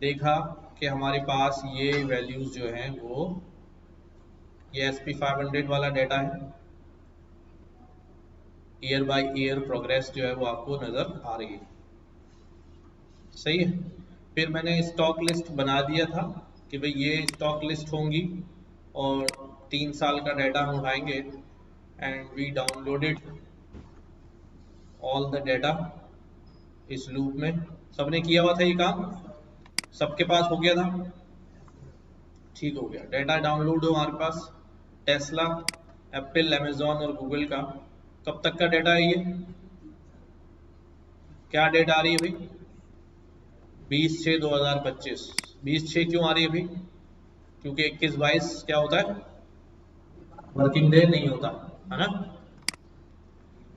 देखा कि हमारे पास ये वैल्यूज जो हैं वो ये SP500 वाला डाटा है, ईयर बाय ईयर प्रोग्रेस जो है वो आपको नज़र आ रही है, सही है। फिर मैंने स्टॉक लिस्ट बना दिया था कि भाई ये स्टॉक लिस्ट होंगी और 3 साल का डाटा हम उठाएंगे and we downloaded all the data इस लूप में। सबने किया हुआ था ये काम, सबके पास हो गया था, ठीक हो गया। डाटा डाउनलोड हो हमारे पास टेस्ला, एप्पल, अमेजॉन और गूगल का। कब तक का डाटा है ये, क्या डेट आ रही है भाई, 20/6/2025। 20/6 क्यों आ रही है भाई, क्योंकि 21/22 क्या होता है, वर्किंग डे नहीं होता है ना।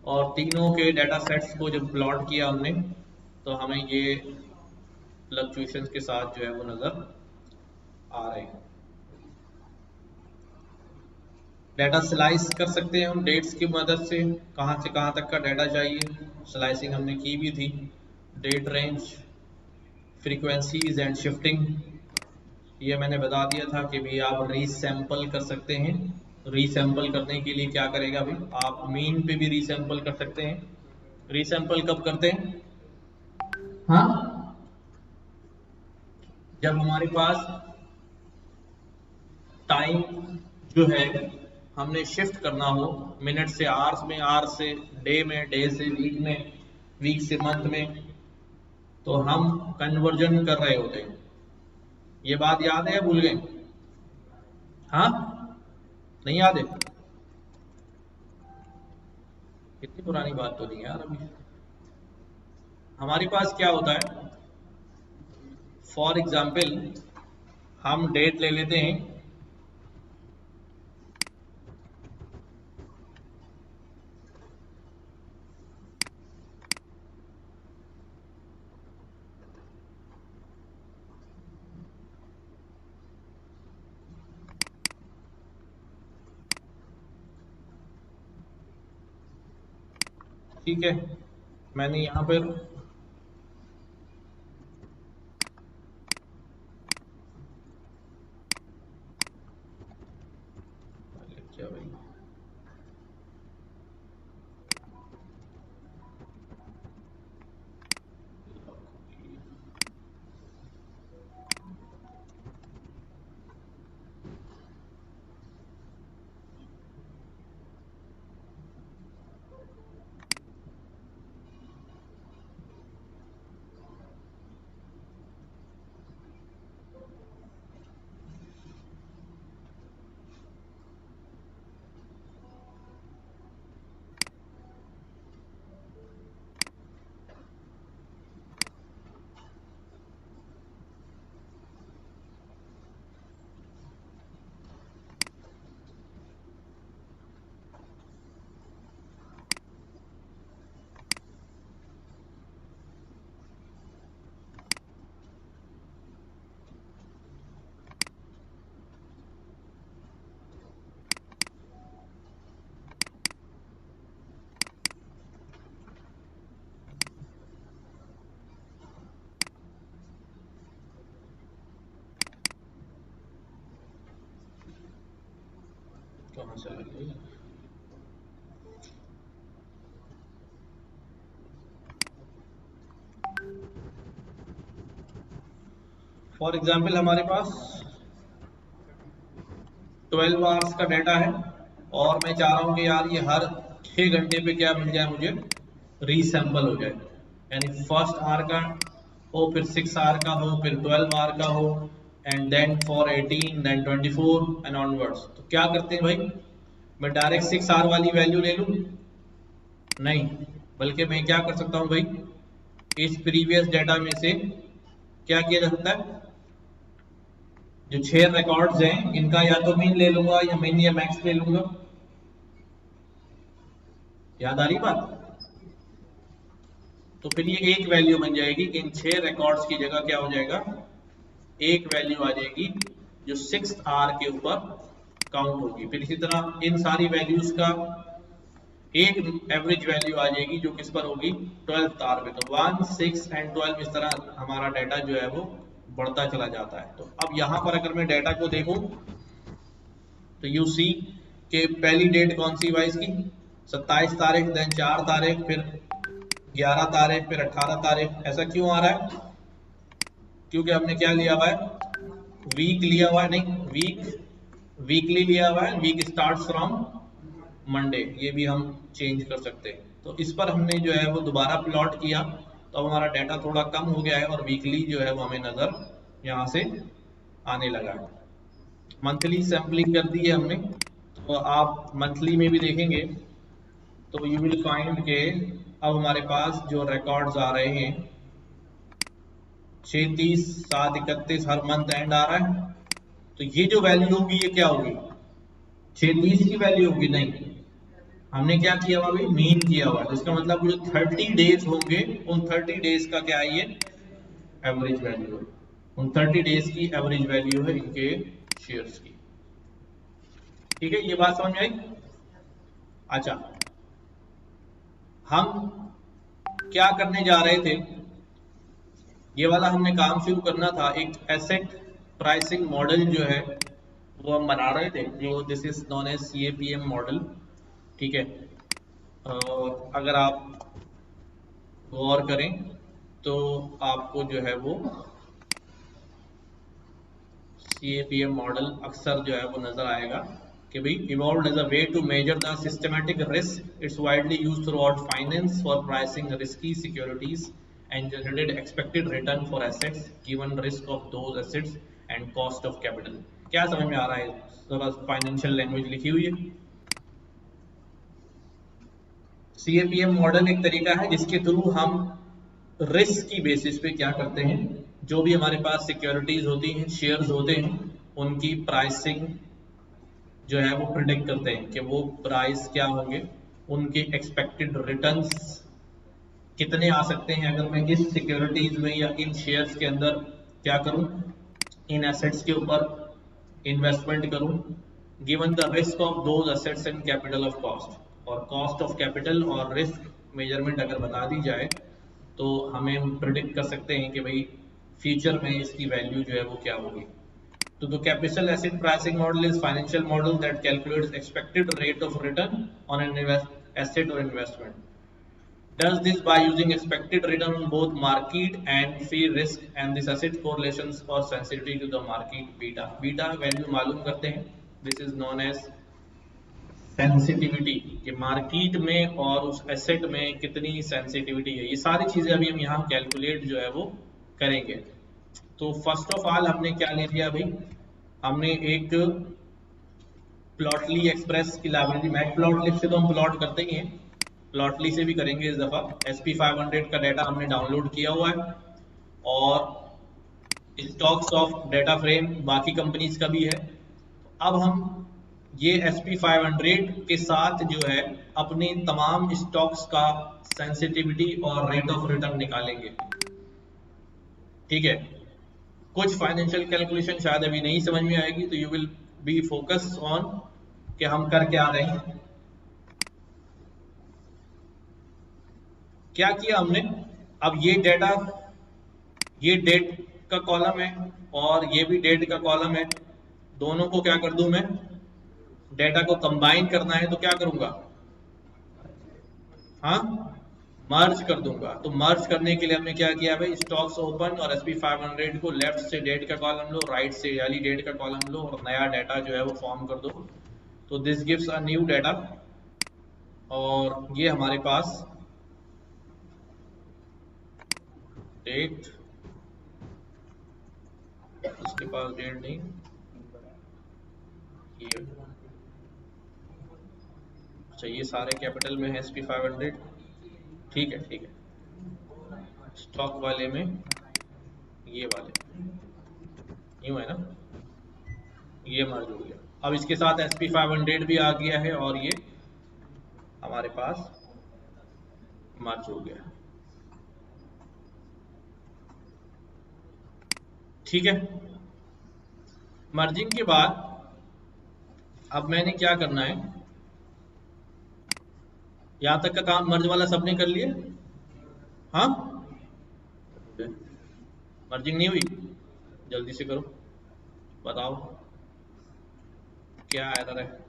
और तीनों के डाटा सेट्स को जब प्लॉट किया हमने तो हमें ये फ्लक्चुएशंस के साथ जो है वो नज़र आ रहे हैं। डाटा स्लाइस कर सकते हैं हम डेट्स की मदद से, कहाँ से कहाँ तक का डाटा चाहिए, स्लाइसिंग हमने की भी थी। Date range, frequencies and shifting, ये मैंने बता दिया था कि भी आप रीसैंपल कर सकते हैं। रीसैंपल करने के लिए क्या करेगा भाई, आप मीन पे भी रीसैंपल कर सकते हैं। रीसैंपल कब करते हैं, हाँ, जब हमारे पास टाइम जो है हमने शिफ्ट करना हो, मिनट से आवर्स में, आवर्स से डे में, डे से वीक में, वीक से मंथ में, तो हम कन्वर्जन कर रहे होते हैं। ये बात याद है या भूल गए, हाँ नहीं याद है, कितनी पुरानी बात तो नहीं यार। अभी हमारे पास क्या होता है, फॉर एग्जाम्पल हम डेट ले लेते हैं, ठीक है, मैंने यहाँ पर क्या भाई, कहाँ से आ गई, फॉर एग्जाम्पल हमारे पास 12 आवर्स का डाटा है और मैं चाह रहा हूँ कि यार ये हर 6 घंटे पे क्या मिल जाए मुझे, रीसैंपल हो जाए। यानी फर्स्ट आवर का हो, फिर 6 आवर का हो, फिर 12 आवर का हो, and then for 18, then 24 and onwards. तो क्या करते हैं भाई, मैं डायरेक्ट 6 आवर वाली वैल्यू ले लूँ, नहीं, बल्कि मैं क्या कर सकता हूँ भाई, इस प्रीवियस डाटा में से क्या किया जा सकता है, जो 6 रिकॉर्ड्स हैं इनका या तो मीन ले लूंगा या मीन या मैक्स ले लूंगा। याद आ रही बात, तो फिर ये एक वैल्यू बन जाएगी कि इन 6 रिकॉर्ड्स की जगह क्या हो जाएगा, एक वैल्यू आ जाएगी जो 6th आवर के ऊपर काउंट होगी। फिर इसी तरह इन सारी वैल्यूज का एक एवरेज वैल्यू आ जाएगी जो किस पर होगी, 12th आवर पे। तो 1, 6 एंड 12 इस तरह हमारा डाटा जो है वो बढ़ता चला जाता है। तो अब यहाँ पर अगर मैं डेटा को देखूं तो यू सी कि पहली डेट कौन सी हुआ इसकी 27 तारीख, देन 4 तारीख, फिर 11 तारीख, फिर 18 तारीख। ऐसा क्यों आ रहा है? क्योंकि हमने क्या लिया हुआ है, वीक लिया हुआ है, नहीं वीकली लिया हुआ है। वीक स्टार्ट फ्रॉम मंडे, ये भी हम चेंज कर सकते हैं। तो इस पर हमने जो है वो दोबारा प्लॉट किया तो अब हमारा डाटा थोड़ा कम हो गया है और वीकली जो है वो हमें नजर यहाँ से आने लगा है। मंथली सैम्पलिंग कर दी है हमने, तो आप मंथली में भी देखेंगे तो यू विल फाइंड के अब हमारे पास जो रिकॉर्ड्स आ रहे हैं 6, 30, 7, 31 हर मंथ एंड आ रहा है। तो ये जो वैल्यू होगी ये क्या होगी, 6, 30 की वैल्यू होगी? नहीं, हमने क्या किया हुआ भाई, मीन किया हुआ है। इसका मतलब जो 30 डेज होंगे उन 30 डेज का क्या है, ये एवरेज वैल्यू है। उन 30 डेज की एवरेज वैल्यू है इनके शेयर्स की। ठीक है, ये बात समझ में आई? अच्छा, हम क्या करने जा रहे थे, ये वाला हमने काम शुरू करना था। एक एसेट प्राइसिंग मॉडल जो है वो हम बना रहे थे, जो this is known as CAPM model. ठीक है, अगर आप गौर करें तो आपको जो है वो CAPM मॉडल अक्सर जो है वो नजर आएगा कि भाई evolved as a way to measure the systematic risk. It's widely used throughout finance for pricing risky securities and generated expected return for assets given risk of those assets and cost of capital. क्या समझ में आ रहा है? थोड़ा financial language लिखी हुई है। CAPM model एक तरीका है जिसके थ्रू हम रिस्क की बेसिस पे क्या करते हैं, जो भी हमारे पास सिक्योरिटीज होती हैं, शेयर्स होते हैं, उनकी प्राइसिंग जो है वो प्रिडिक्ट करते हैं कि वो प्राइस क्या होंगे, उनके एक्सपेक्टेड रिटर्न्स कितने आ सकते हैं अगर मैं इस सिक्योरिटीज में या इन शेयर्स के अंदर क्या करूं, इन एसेट्स के ऊपर इन्वेस्टमेंट करूं, given the risk of those assets and capital of cost. और कॉस्ट ऑफ कैपिटल और रिस्क मेजरमेंट अगर बता दी जाए तो हमें प्रिडिक्ट कर सकते हैं कि भाई फ्यूचर में इसकी वैल्यू जो है वो क्या होगी। तो the capital asset pricing model is financial model that calculates expected rate of return on an asset or investment. Does this by using expected return on both market and free risk, and this asset correlations or sensitivity to the market beta. Beta value मालूम करते हैं, this is known as sensitivity कि market में और उस asset में कितनी sensitivity है। ये सारी चीजें अभी हम यहाँ कैलकुलेट जो है वो करेंगे। तो फर्स्ट ऑफ ऑल हमने क्या ले लिया भाई, हमने एक प्लॉटली एक्सप्रेस की लाइब्रेरी, मैटप्लॉटलिब से तो हम प्लॉट करते ही हैं, प्लॉटली से भी करेंगे इस दफा। SP500 का डाटा हमने डाउनलोड किया हुआ है और स्टॉक्स ऑफ डाटा फ्रेम बाकी कंपनीज का भी है। अब हम ये SP500 के साथ जो है अपने तमाम स्टॉक्स का सेंसिटिविटी और रेट ऑफ रिटर्न निकालेंगे। ठीक है, कुछ फाइनेंशियल कैलकुलेशन शायद अभी नहीं समझ में आएगी, तो you will be focus on कि हम कर क्या रहे हैं। क्या किया हमने, अब ये डेटा, ये डेट का कॉलम है और ये भी डेट का कॉलम है, दोनों को क्या कर दूं मैं, डेटा को कंबाइन करना है तो क्या करूंगा, हाँ मर्ज कर दूंगा। तो मर्ज करने के लिए हमने क्या किया भाई, स्टॉक्स ओपन और SP500 को लेफ्ट से डेट का कॉलम लो, राइट से वाली डेट का कॉलम लो और नया डाटा जो है वो फॉर्म कर दो। तो this gives a new data और ये हमारे पास डेट, इसके पास डेट नहीं, ये अच्छा ये सारे कैपिटल में है SP500। ठीक है ठीक है, स्टॉक वाले में ये वाले यूं है ना, ये मर्ज हो गया। अब इसके साथ SP500 भी आ गया है और ये हमारे पास मर्ज हो गया। ठीक है, मर्जिंग के बाद अब मैंने क्या करना है, यहां तक का काम मर्ज वाला सबने कर लिया, हाँ मर्जिंग नहीं हुई, जल्दी से करो, बताओ क्या एरर है।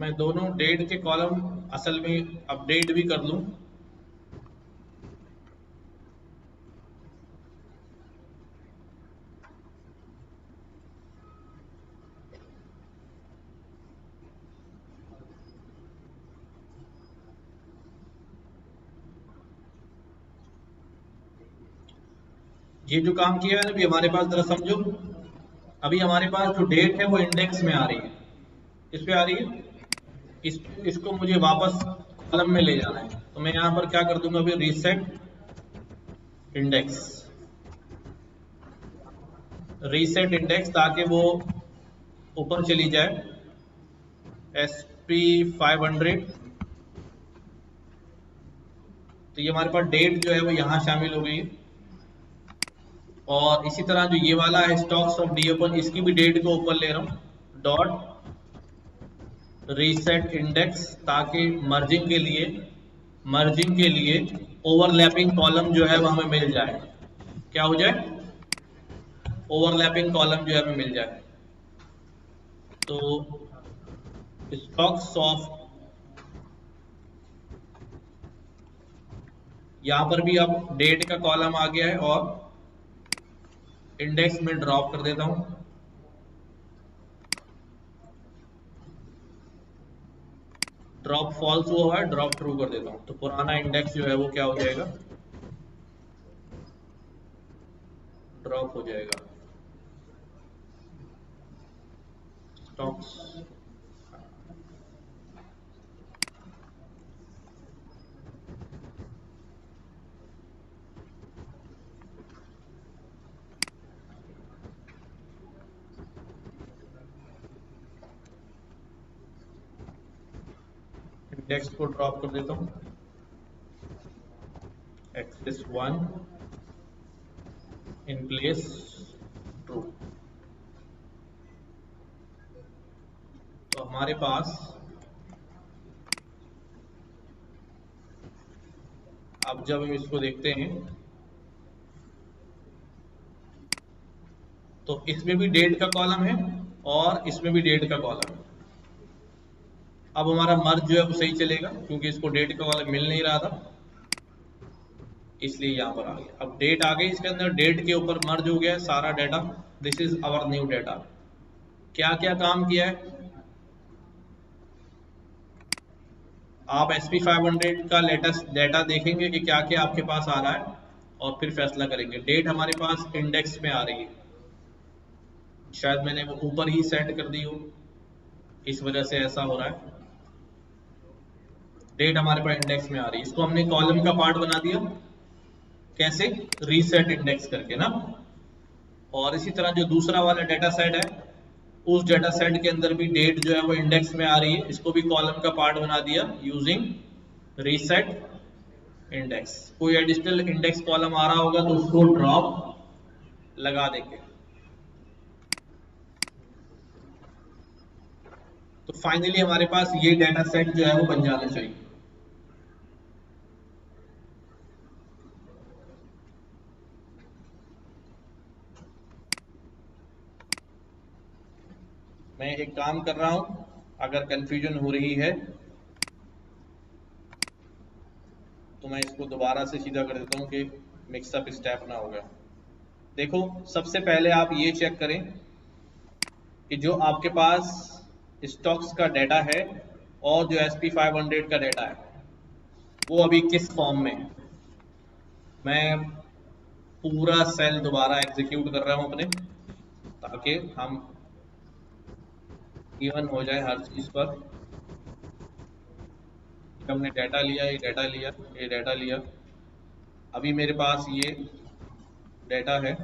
मैं दोनों डेट के कॉलम असल में अपडेट भी कर लूं। ये जो काम किया है अभी हमारे पास, जरा समझो, अभी हमारे पास जो डेट है वो इंडेक्स में आ रही है, किस पे आ रही है, इसको मुझे वापस कॉलम में ले जाना है। तो मैं यहाँ पर क्या कर दूंगा, अभी रीसेट इंडेक्स, रीसेट इंडेक्स, ताकि वो ऊपर चली जाए SP500। तो ये हमारे पास डेट जो है वो यहाँ शामिल हो गई है। और इसी तरह जो ये वाला है स्टॉक्स ऑफ डी ओपन, इसकी भी डेट को ऊपर ले रहा हूँ, डॉट रीसेट इंडेक्स, ताकि मर्जिंग के लिए ओवरलैपिंग कॉलम जो है वो हमें मिल जाए। क्या हो जाए, ओवरलैपिंग कॉलम जो है हमें मिल जाए। तो स्टॉक्स ऑफ, यहां पर भी अब डेट का कॉलम आ गया है और इंडेक्स में ड्रॉप कर देता हूं, ड्रॉप फॉल्स हुआ है, ड्रॉप ट्रू कर देता हूं। तो पुराना इंडेक्स जो है वो क्या हो जाएगा, ड्रॉप हो जाएगा। स्टॉक्स, इंडेक्स को ड्रॉप कर देता हूं, एक्सेस 1 इन प्लेस ट्रू। तो हमारे पास अब जब हम इसको देखते हैं तो इसमें भी डेट का कॉलम है और इसमें भी डेट का कॉलम है। अब हमारा मर्ज जो है वो सही चलेगा, क्योंकि इसको डेट का कॉलम मिल नहीं रहा था, इसलिए यहां पर आ गया। अब डेट आ गई, इसके अंदर डेट के ऊपर मर्ज हो गया है सारा data. This is our new data. क्या क्या काम किया है, आप SP500 का लेटेस्ट डाटा देखेंगे कि क्या क्या आपके पास आ रहा है और फिर फैसला करेंगे। डेट हमारे पास इंडेक्स में आ रही है, शायद मैंने वो ऊपर ही सेट कर दी हो, इस वजह से ऐसा हो रहा है। डेट हमारे पास इंडेक्स में आ रही है, इसको हमने कॉलम का पार्ट बना दिया, कैसे, रीसेट इंडेक्स करके ना। और इसी तरह जो दूसरा वाला डाटा सेट है, उस डाटा सेट के अंदर भी डेट जो है वो इंडेक्स में आ रही है, इसको भी कॉलम का पार्ट बना दिया यूजिंग रीसेट इंडेक्स। कोई एडिशनल इंडेक्स कॉलम आ रहा होगा तो उसको ड्रॉप लगा देंगे। तो फाइनली हमारे पास ये डाटा सेट जो है वो बन जाना चाहिए। मैं एक काम कर रहा हूं, अगर कंफ्यूजन हो रही है तो मैं इसको दोबारा से सीधा कर देता हूं कि मिक्सअप स्टेप ना हो गया। देखो, सबसे पहले आप ये चेक करें कि जो आपके पास स्टॉक्स का डाटा है और जो SP500 का डाटा है वो अभी किस फॉर्म में है। मैं पूरा सेल दोबारा एग्जीक्यूट कर रहा हूं अपने, ताकि हम इवन हो जाए हर चीज पर। हमने डाटा लिया, ये डाटा लिया, ये डाटा लिया, अभी मेरे पास ये डाटा है,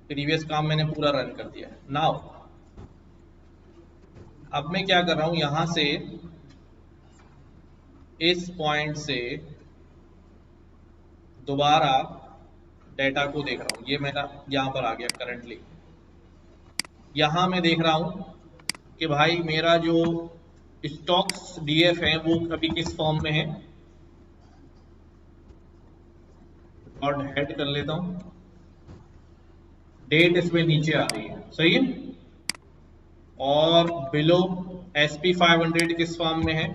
प्रीवियस काम मैंने पूरा रन कर दिया है। नाउ अब मैं क्या कर रहा हूं, यहां से इस पॉइंट से दोबारा डेटा को देख रहा हूं। ये मेरा यहां पर आ गया करंटली। यहां मैं देख रहा हूं कि भाई मेरा जो स्टॉक्स डीएफ है वो अभी किस फॉर्म में है। और हेड कर लेता हूं, डेट इसमें नीचे आ रही है, सही है। और बिलो SP500 किस फॉर्म में है,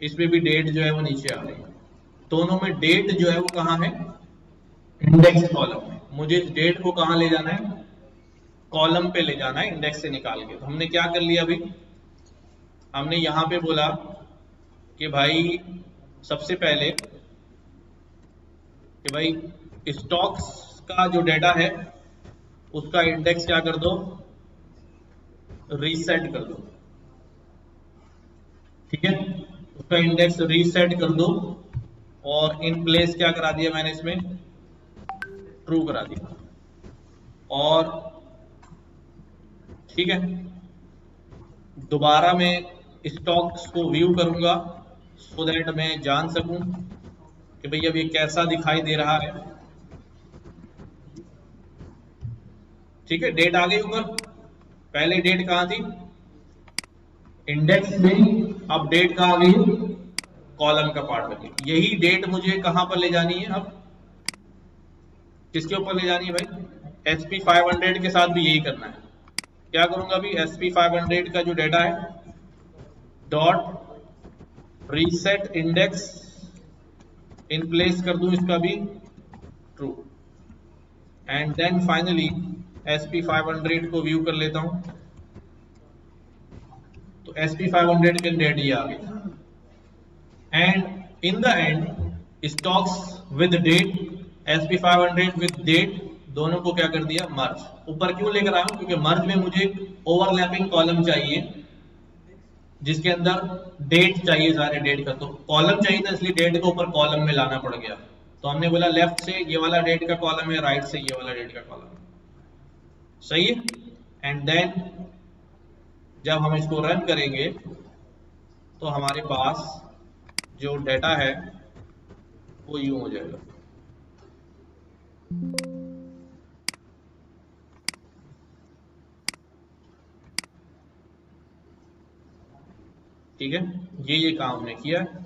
इसमें भी डेट जो है वो नीचे आ रही है। दोनों में डेट जो है वो कहाँ है, इंडेक्स कॉलम में। मुझे इस डेट को कहाँ ले जाना है, कॉलम पे ले जाना है इंडेक्स से निकाल के। तो हमने क्या कर लिया, अभी हमने यहां पे बोला कि भाई सबसे पहले कि भाई स्टॉक्स का जो डेटा है उसका इंडेक्स क्या कर दो, रीसेट कर दो, ठीक है। उसका इंडेक्स रीसेट कर दो और इन प्लेस क्या करा दिया मैंने, इसमें ट्रू करा दिया। और ठीक है, दोबारा मैं स्टॉक्स को व्यू करूंगा सो दैट मैं जान सकूं कि भाई अब ये कैसा दिखाई दे रहा है। ठीक है, डेट आ गई ऊपर, पहले डेट कहां थी, इंडेक्स में, अब डेट कहां आ गई, कॉलम का पार्ट बन गया। यही डेट मुझे कहां पर ले जानी है, अब किसके ऊपर ले जानी है भाई, SP500 के साथ भी यही करना है। क्या करूंगा अभी, SP500 का जो डेटा है dot reset index in place कर दूं इसका भी true, and then finally SP500 को व्यू कर लेता हूं। तो SP500 के डेट ये आ गई, and in the end stocks with date, SP500 with date, दोनों को क्या कर दिया, मर्ज। ऊपर क्यों लेकर आया हूं, क्योंकि मर्ज में मुझे ओवरलैपिंग कॉलम चाहिए जिसके अंदर डेट चाहिए, सारे डेट का। तो कॉलम चाहिए था इसलिए डेट को ऊपर कॉलम में लाना पड़ गया। तो हमने बोला लेफ्ट से ये वाला डेट का कॉलम है, राइट से ये वाला डेट का कॉलम है, सही है। एंड देन जब हम इसको रन करेंगे तो हमारे पास जो डेटा है वो यूं हो जाएगा। ठीक है, ये काम हमने किया है।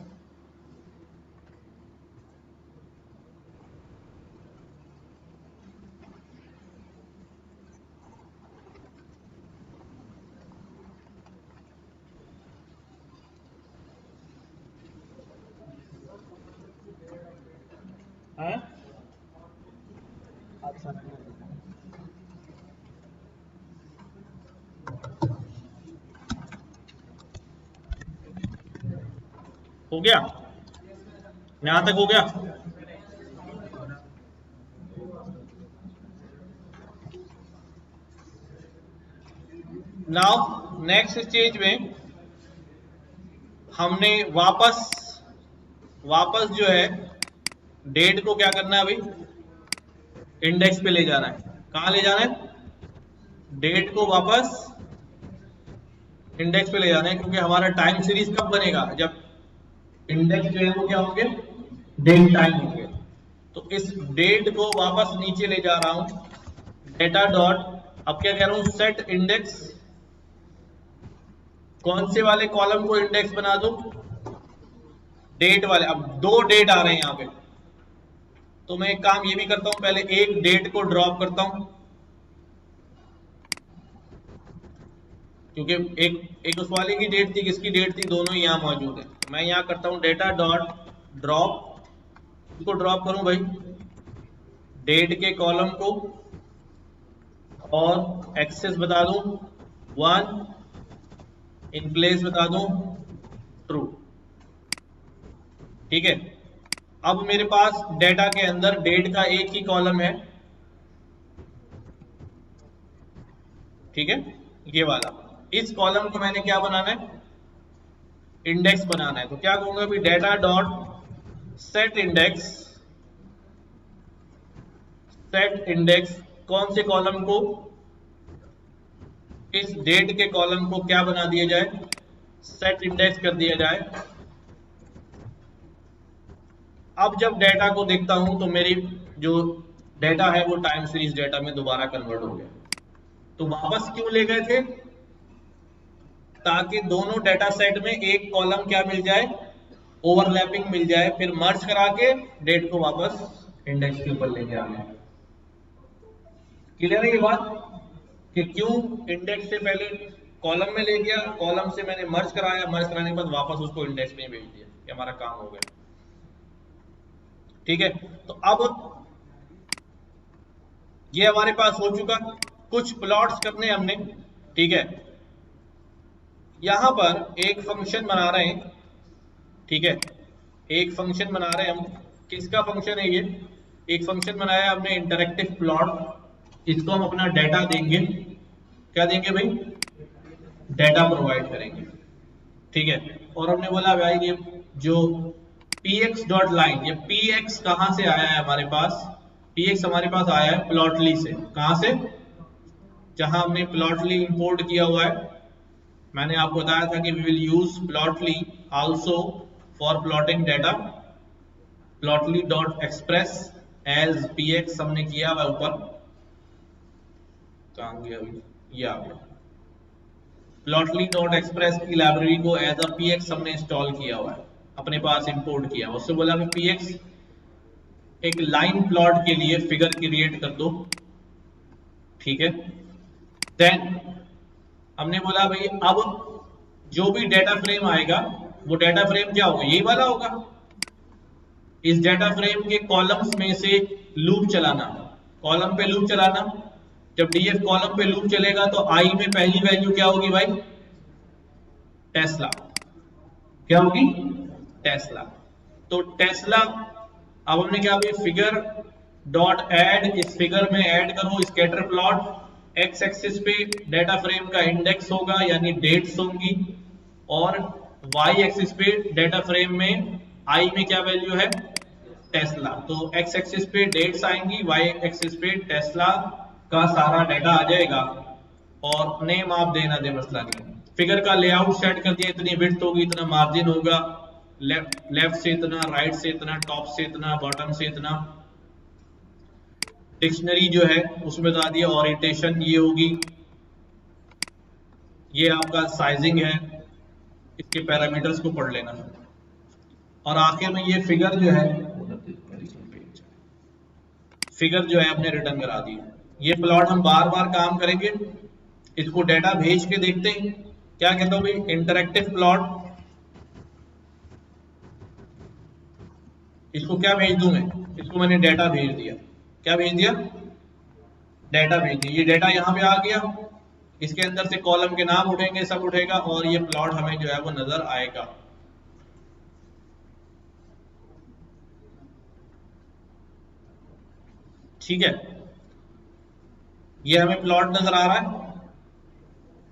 अच्छा, हो गया, यहां तक हो गया। नाउ नेक्स्ट स्टेज में हमने वापस जो है डेट को क्या करना है, अभी इंडेक्स पे ले जाना है। कहां ले जाना है, डेट को वापस इंडेक्स पे ले जाना है, क्योंकि हमारा टाइम सीरीज कब बनेगा, जब इंडेक्स जो है वो क्या होंगे, डेट टाइम होंगे। तो इस डेट को वापस नीचे ले जा रहा हूं, डेटा डॉट, अब क्या कह रहा हूं, सेट इंडेक्स, कौन से वाले कॉलम को इंडेक्स बना दो, डेट वाले। अब दो डेट आ रहे हैं यहां पे, तो मैं एक काम ये भी करता हूं, पहले एक डेट को ड्रॉप करता हूं, क्योंकि एक उस वाले की डेट थी, किसकी डेट थी, दोनों यहां मौजूद है। तो मैं यहां करता हूं डेटा डॉट ड्रॉप, इसको ड्रॉप करूं भाई डेट के कॉलम को, और एक्सेस बता दूं 1, इन प्लेस बता दूं ट्रू। ठीक है, अब मेरे पास डेटा के अंदर डेट का एक ही कॉलम है, ठीक है, ये वाला। इस कॉलम को मैंने क्या बनाना है, इंडेक्स बनाना है। तो क्या कहूंगा अभी, data dot set index, set index कौन से कॉलम को, इस डेट के कॉलम को क्या बना दिया जाए, सेट इंडेक्स कर दिया जाए। अब जब डेटा को देखता हूं तो मेरी जो डेटा है वो टाइम सीरीज डेटा में दोबारा कन्वर्ट हो गया। तो वापस क्यों ले गए थे, ताकि दोनों डेटा सेट में एक कॉलम क्या मिल जाए, ओवरलैपिंग मिल जाए, फिर मर्ज करा के डेट को वापस इंडेक्स के ऊपर लेके आना है। क्लियर है ये बात कि क्यों इंडेक्स से पहले कॉलम में ले गया, कॉलम से मैंने मर्ज कराया, मर्ज कराने के बाद वापस उसको इंडेक्स में भेज दिया, ये हमारा काम हो गया। ठीक है, तो अब ये हमारे पास हो चुका, कुछ प्लॉट्स करने हमने, ठीक है। यहां पर एक फंक्शन बना रहे हैं, ठीक है, एक फंक्शन बना रहे हैं हम। किसका फंक्शन है ये, एक फंक्शन बनाया हमने इंटरैक्टिव प्लॉट। इसको हम अपना डेटा देंगे, क्या देंगे भाई, डेटा प्रोवाइड करेंगे, ठीक है। और हमने बोला भाई ये जो px डॉट लाइन, ये px कहां से आया है हमारे पास, px हमारे पास आया है प्लॉटली से। कहां से, जहां हमने प्लॉटली इंपोर्ट किया हुआ है। मैंने आपको बताया था कि we will use Plotly also for plotting data, Plotly dot express as px हमने किया हुआ ऊपर, कहां गया अभी, ये आ गया। प्लॉटली डॉट एक्सप्रेस की लाइब्रेरी को एज अ px हमने इंस्टॉल किया हुआ है, अपने पास इंपोर्ट किया। उससे बोला कि px एक लाइन प्लॉट के लिए फिगर क्रिएट कर दो, ठीक है। देन हमने बोला भाई अब जो भी डेटा फ्रेम आएगा वो डेटा फ्रेम क्या होगा, यही वाला होगा। इस डेटा फ्रेम के कॉलम्स में से लूप चलाना, कॉलम पे लूप चलाना। जब डीएफ कॉलम पे लूप चलेगा तो आई में पहली वैल्यू क्या होगी भाई, टेस्ला, क्या होगी, टेस्ला। तो टेस्ला, अब हमने क्या भाई, फिगर डॉट ऐड, इस फिगर में ऐड करो स्कैटर प्लॉट। एक्स एक्सिस पे डेटा फ्रेम का इंडेक्स होगा यानी डेट्स होंगी, और वाई एक्सिस पे डेटा फ्रेम में आई में क्या वैल्यू है, टेस्ला। तो एक्स एक्सिस पे डेट्स आएंगी, वाई एक्सिस पे टेस्ला का सारा डेटा आ जाएगा, और नेम आप देना दे मसला नहीं। फिगर का लेआउट सेट कर दिया, इतनी विड्थ होगी, इतना मार्जिन होगा, लेफ्ट से इतना, राइट से इतना, टॉप से इतना, बॉटम से इतना। डिक्शनरी जो है उसमें बता दिया, ओरिएंटेशन ये होगी, ये आपका साइजिंग है, इसके पैरामीटर्स को पढ़ लेना। और आखिर में ये फिगर जो है, फिगर जो है अपने रिटर्न करा दी। ये प्लॉट हम बार बार काम करेंगे, इसको डेटा भेज के देखते हैं। क्या कहता हूं भाई, इंटरैक्टिव प्लॉट, इसको क्या भेज दूं मैं, इसको मैंने डेटा भेज दिया, क्या भेज दिया, डेटा भेज दिया। ये डेटा यहां पे आ गया, इसके अंदर से कॉलम के नाम उठेंगे, सब उठेगा, और ये प्लॉट हमें जो है वो नजर आएगा। ठीक है, ये हमें प्लॉट नजर आ रहा है,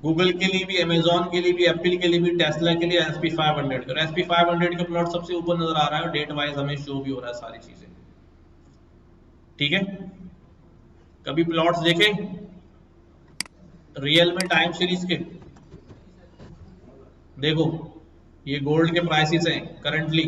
गूगल के लिए भी, अमेजॉन के लिए भी, एप्पल के लिए भी, टेस्ला के लिए, SP500 का, SP500 का प्लॉट सबसे ऊपर नजर आ रहा है, डेट वाइज हमें शो भी हो रहा है सारी चीजें। ठीक है, कभी प्लॉट्स देखे रियल में टाइम सीरीज के, देखो ये गोल्ड के प्राइसेस हैं करंटली,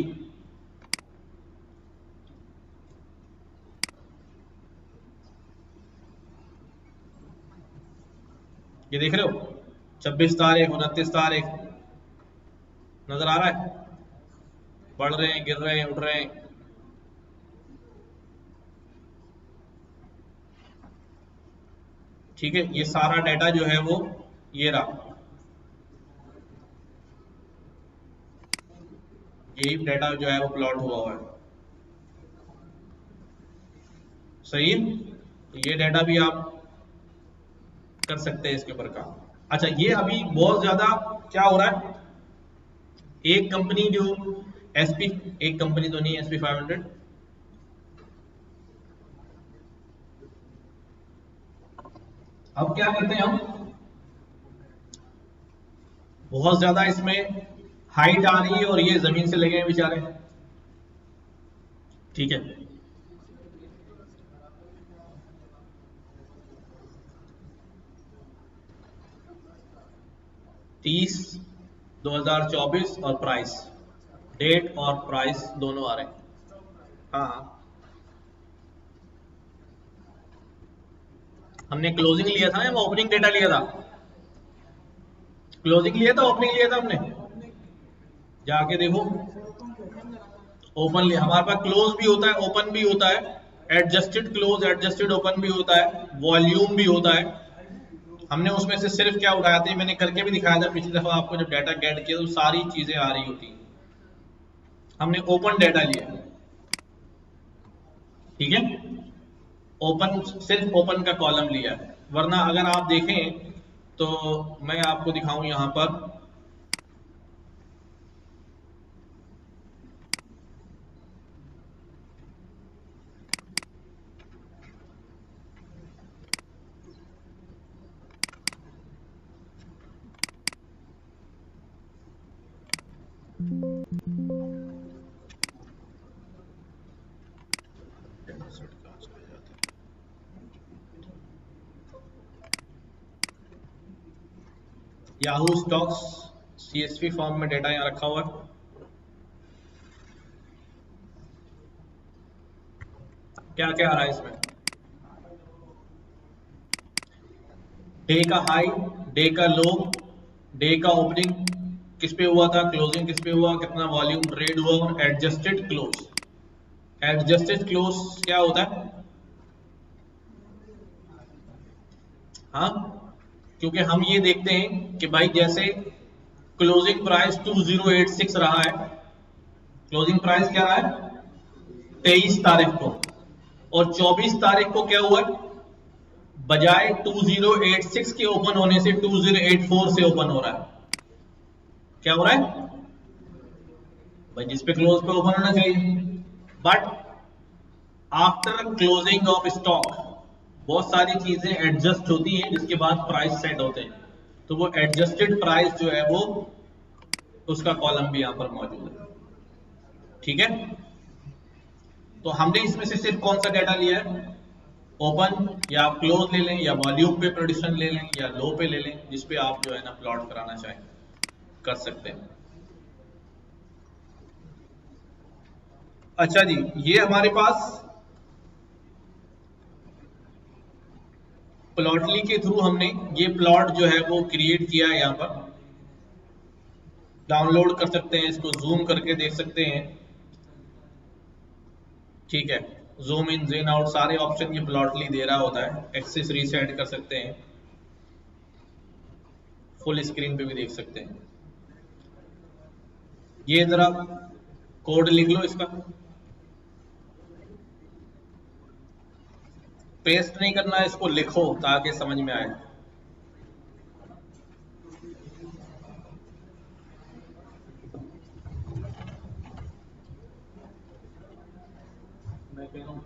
ये देख रहे हो, 26 तारीख, 29 तारीख, नजर आ रहा है, बढ़ रहे हैं, गिर रहे हैं, उठ रहे हैं। ठीक है, ये सारा डेटा जो है वो ये रहा, यही डेटा जो है वो प्लॉट हुआ है। सही है, तो ये डेटा भी आप कर सकते हैं इसके ऊपर काम। अच्छा, ये अभी बहुत ज्यादा क्या हो रहा है, एक कंपनी जो एक कंपनी तो नहीं SP500, अब क्या करते हैं हम, बहुत ज्यादा इसमें हाइट आ रही है और ये जमीन से लगे हैं बेचारे, ठीक है। तीस 2024 और प्राइस, डेट और प्राइस दोनों आ रहे हैं। हाँ, हमने क्लोजिंग लिया था या ओपनिंग डेटा लिया था? क्लोजिंग लिया था, ओपनिंग लिया था हमने? जाके देखो, ओपन लिया। हमारे पास क्लोज भी होता है, ओपन भी होता है, एडजस्टेड क्लोज एडजस्टेड ओपन भी होता है, वॉल्यूम भी होता है। हमने उसमें से सिर्फ क्या उठाया था, मैंने करके भी दिखाया था पिछली दफा आपको, जब डाटा गेट किया तो सारी चीजें आ रही होती। हमने ओपन डाटा लिया, ठीक है, ओपन, सिर्फ ओपन का कॉलम लिया है। वरना अगर आप देखें तो मैं आपको दिखाऊं यहां पर, याहू स्टॉक्स CSV फॉर्म में डेटा यहाँ रखा हुआ है। क्या क्या आ रहा है इसमें, डे का हाई, डे का लो, डे का ओपनिंग किस पे हुआ था, क्लोजिंग किस पे हुआ, कितना वॉल्यूम ट्रेड हुआ, और एडजस्टेड क्लोज। एडजस्टेड क्लोज क्या होता है? हाँ, क्योंकि हम ये देखते हैं कि भाई जैसे क्लोजिंग प्राइस 2086 रहा है, क्लोजिंग प्राइस क्या रहा है 23 तारीख को, और 24 तारीख को क्या हुआ है, बजाय 2086 के ओपन होने से 2084 से ओपन हो रहा है। क्या हो रहा है भाई, जिस पे क्लोज पे ओपन होना चाहिए। But after closing of stock बहुत सारी चीजें एडजस्ट होती हैं, जिसके बाद प्राइस सेट होते हैं। तो वो एडजस्टेड प्राइस जो है वो, उसका कॉलम भी यहां पर मौजूद है, ठीक है। तो हमने इसमें से सिर्फ कौन सा डाटा लिया है, ओपन, या आप क्लोज ले लें, या वॉल्यूम पे प्रोडिक्शन ले लें, या लो पे ले लें, जिसपे आप जो है ना प्लॉट कराना चाहें कर सकते हैं। अच्छा जी, ये हमारे पास प्लॉटली के थ्रू हमने ये प्लॉट जो है वो क्रिएट किया है, यहाँ पर डाउनलोड कर सकते हैं, इसको जूम करके देख सकते हैं, ठीक है। जूम इन ज़ूम आउट सारे ऑप्शन ये प्लॉटली दे रहा होता है, एक्सिस रीसेट कर सकते हैं, फुल स्क्रीन पे भी देख सकते हैं। ये जरा कोड लिख लो इसका, पेस्ट नहीं करना है, इसको लिखो ताकि समझ में आए। मैं कह रहा हूँ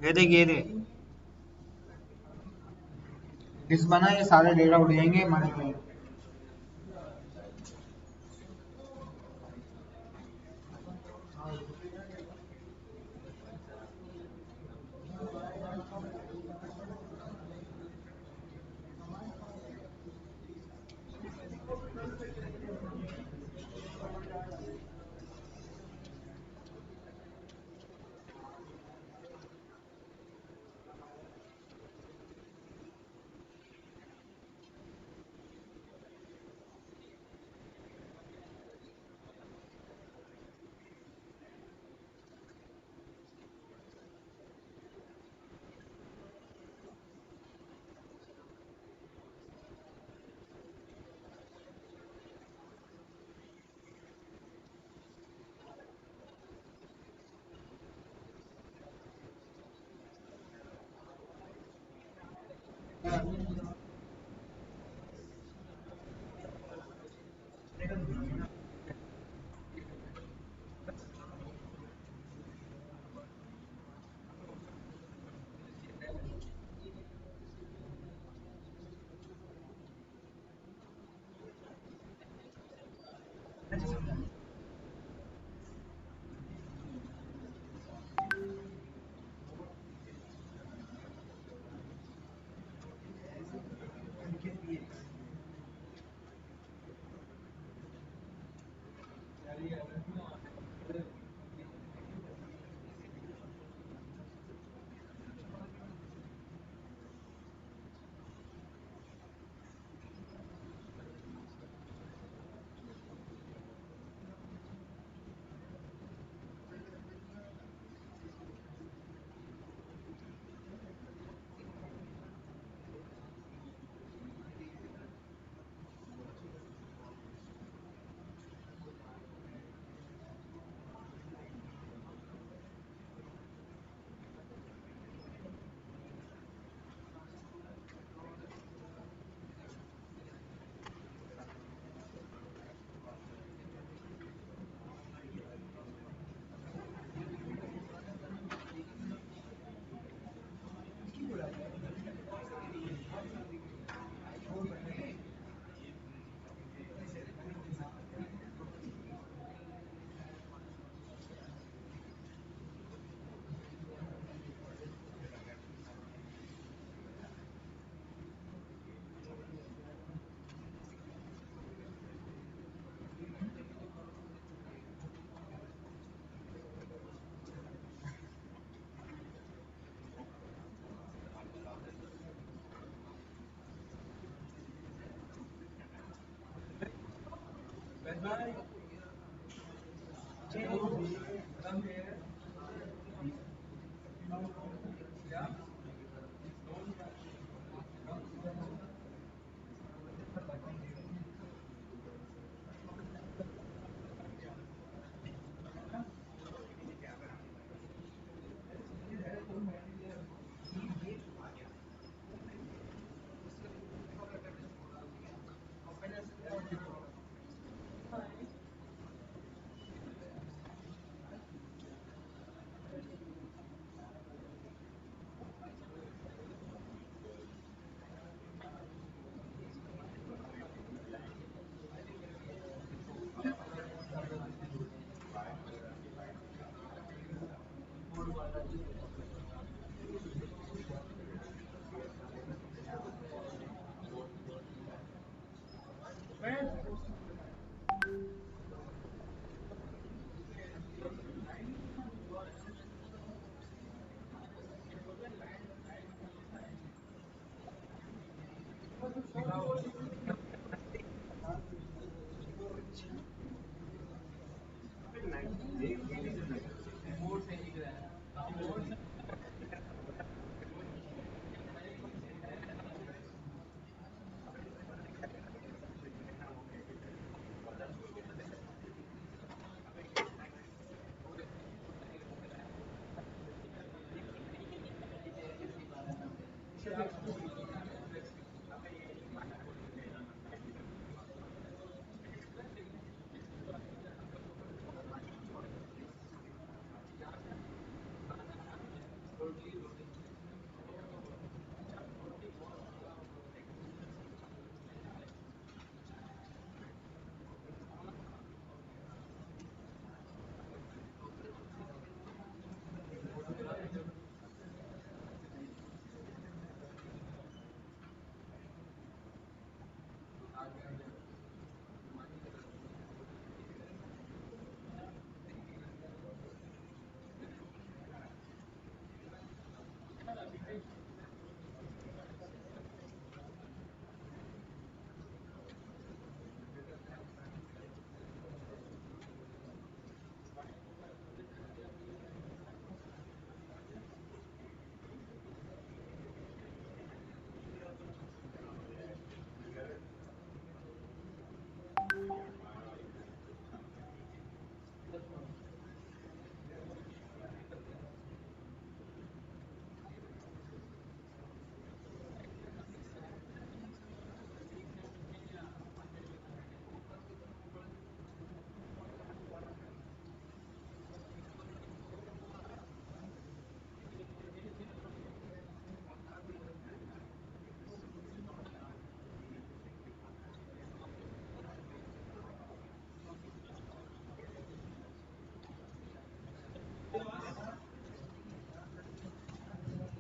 ये दे इस बना ये सारे डेटा उड़ जाएंगे मनी में।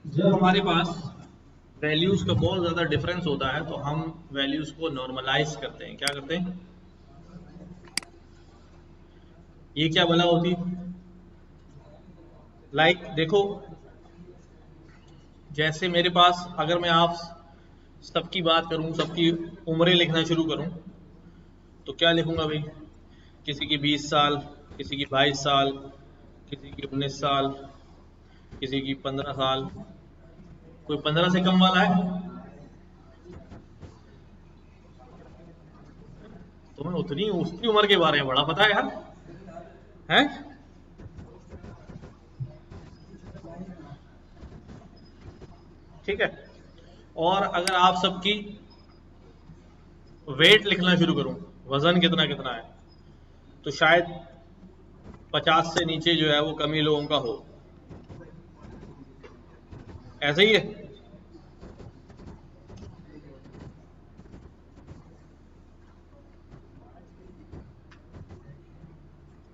जब हमारे पास वैल्यूज का बहुत ज्यादा डिफरेंस होता है तो हम वैल्यूज को नॉर्मलाइज करते हैं। क्या करते हैं? ये क्या भला होती? देखो, जैसे मेरे पास अगर मैं आप सबकी बात करूं, सबकी उम्रें लिखना शुरू करूं, तो क्या लिखूंगा भाई? किसी की 20 साल, किसी की 22 साल, किसी की 19 साल, किसी की 15 साल। कोई 15 से कम वाला है? तुम्हें उतनी उसकी उम्र के बारे में बड़ा पता है यार, हैं? ठीक है। और अगर आप सबकी वेट लिखना शुरू करूं, वजन कितना कितना है, तो शायद 50 से नीचे जो है वो कम ही लोगों का हो। ऐसे ही है?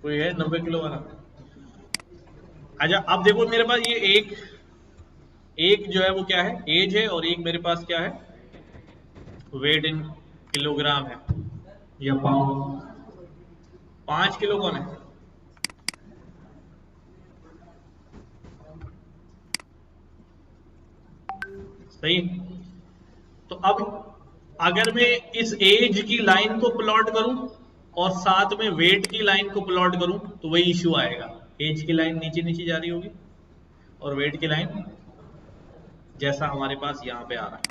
कोई है 90 किलो वाला? अच्छा, अब देखो मेरे पास ये एक जो है वो क्या है, एज है, और एक मेरे पास क्या है, वेट इन किलोग्राम है या पाउंड। 5 किलो कौन है? सही। तो अब अगर मैं इस एज की लाइन को प्लॉट करूं और साथ में वेट की लाइन को प्लॉट करूं, तो वही इश्यू आएगा। एज की लाइन नीचे नीचे जा रही होगी और वेट की लाइन जैसा हमारे पास यहां पे आ रहा है।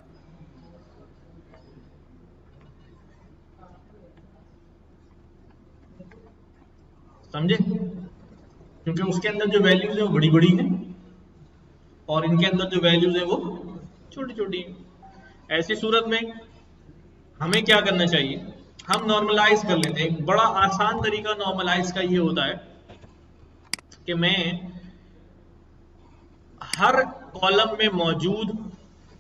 समझे? क्योंकि उसके अंदर जो वैल्यूज है वो बड़ी बड़ी है और इनके अंदर जो वैल्यूज है वो छोटी छोटी है। ऐसी सूरत में हमें क्या करना चाहिए? हम नॉर्मलाइज कर लेते हैं। एक बड़ा आसान तरीका नॉर्मलाइज का ये होता है कि मैं हर कॉलम में मौजूद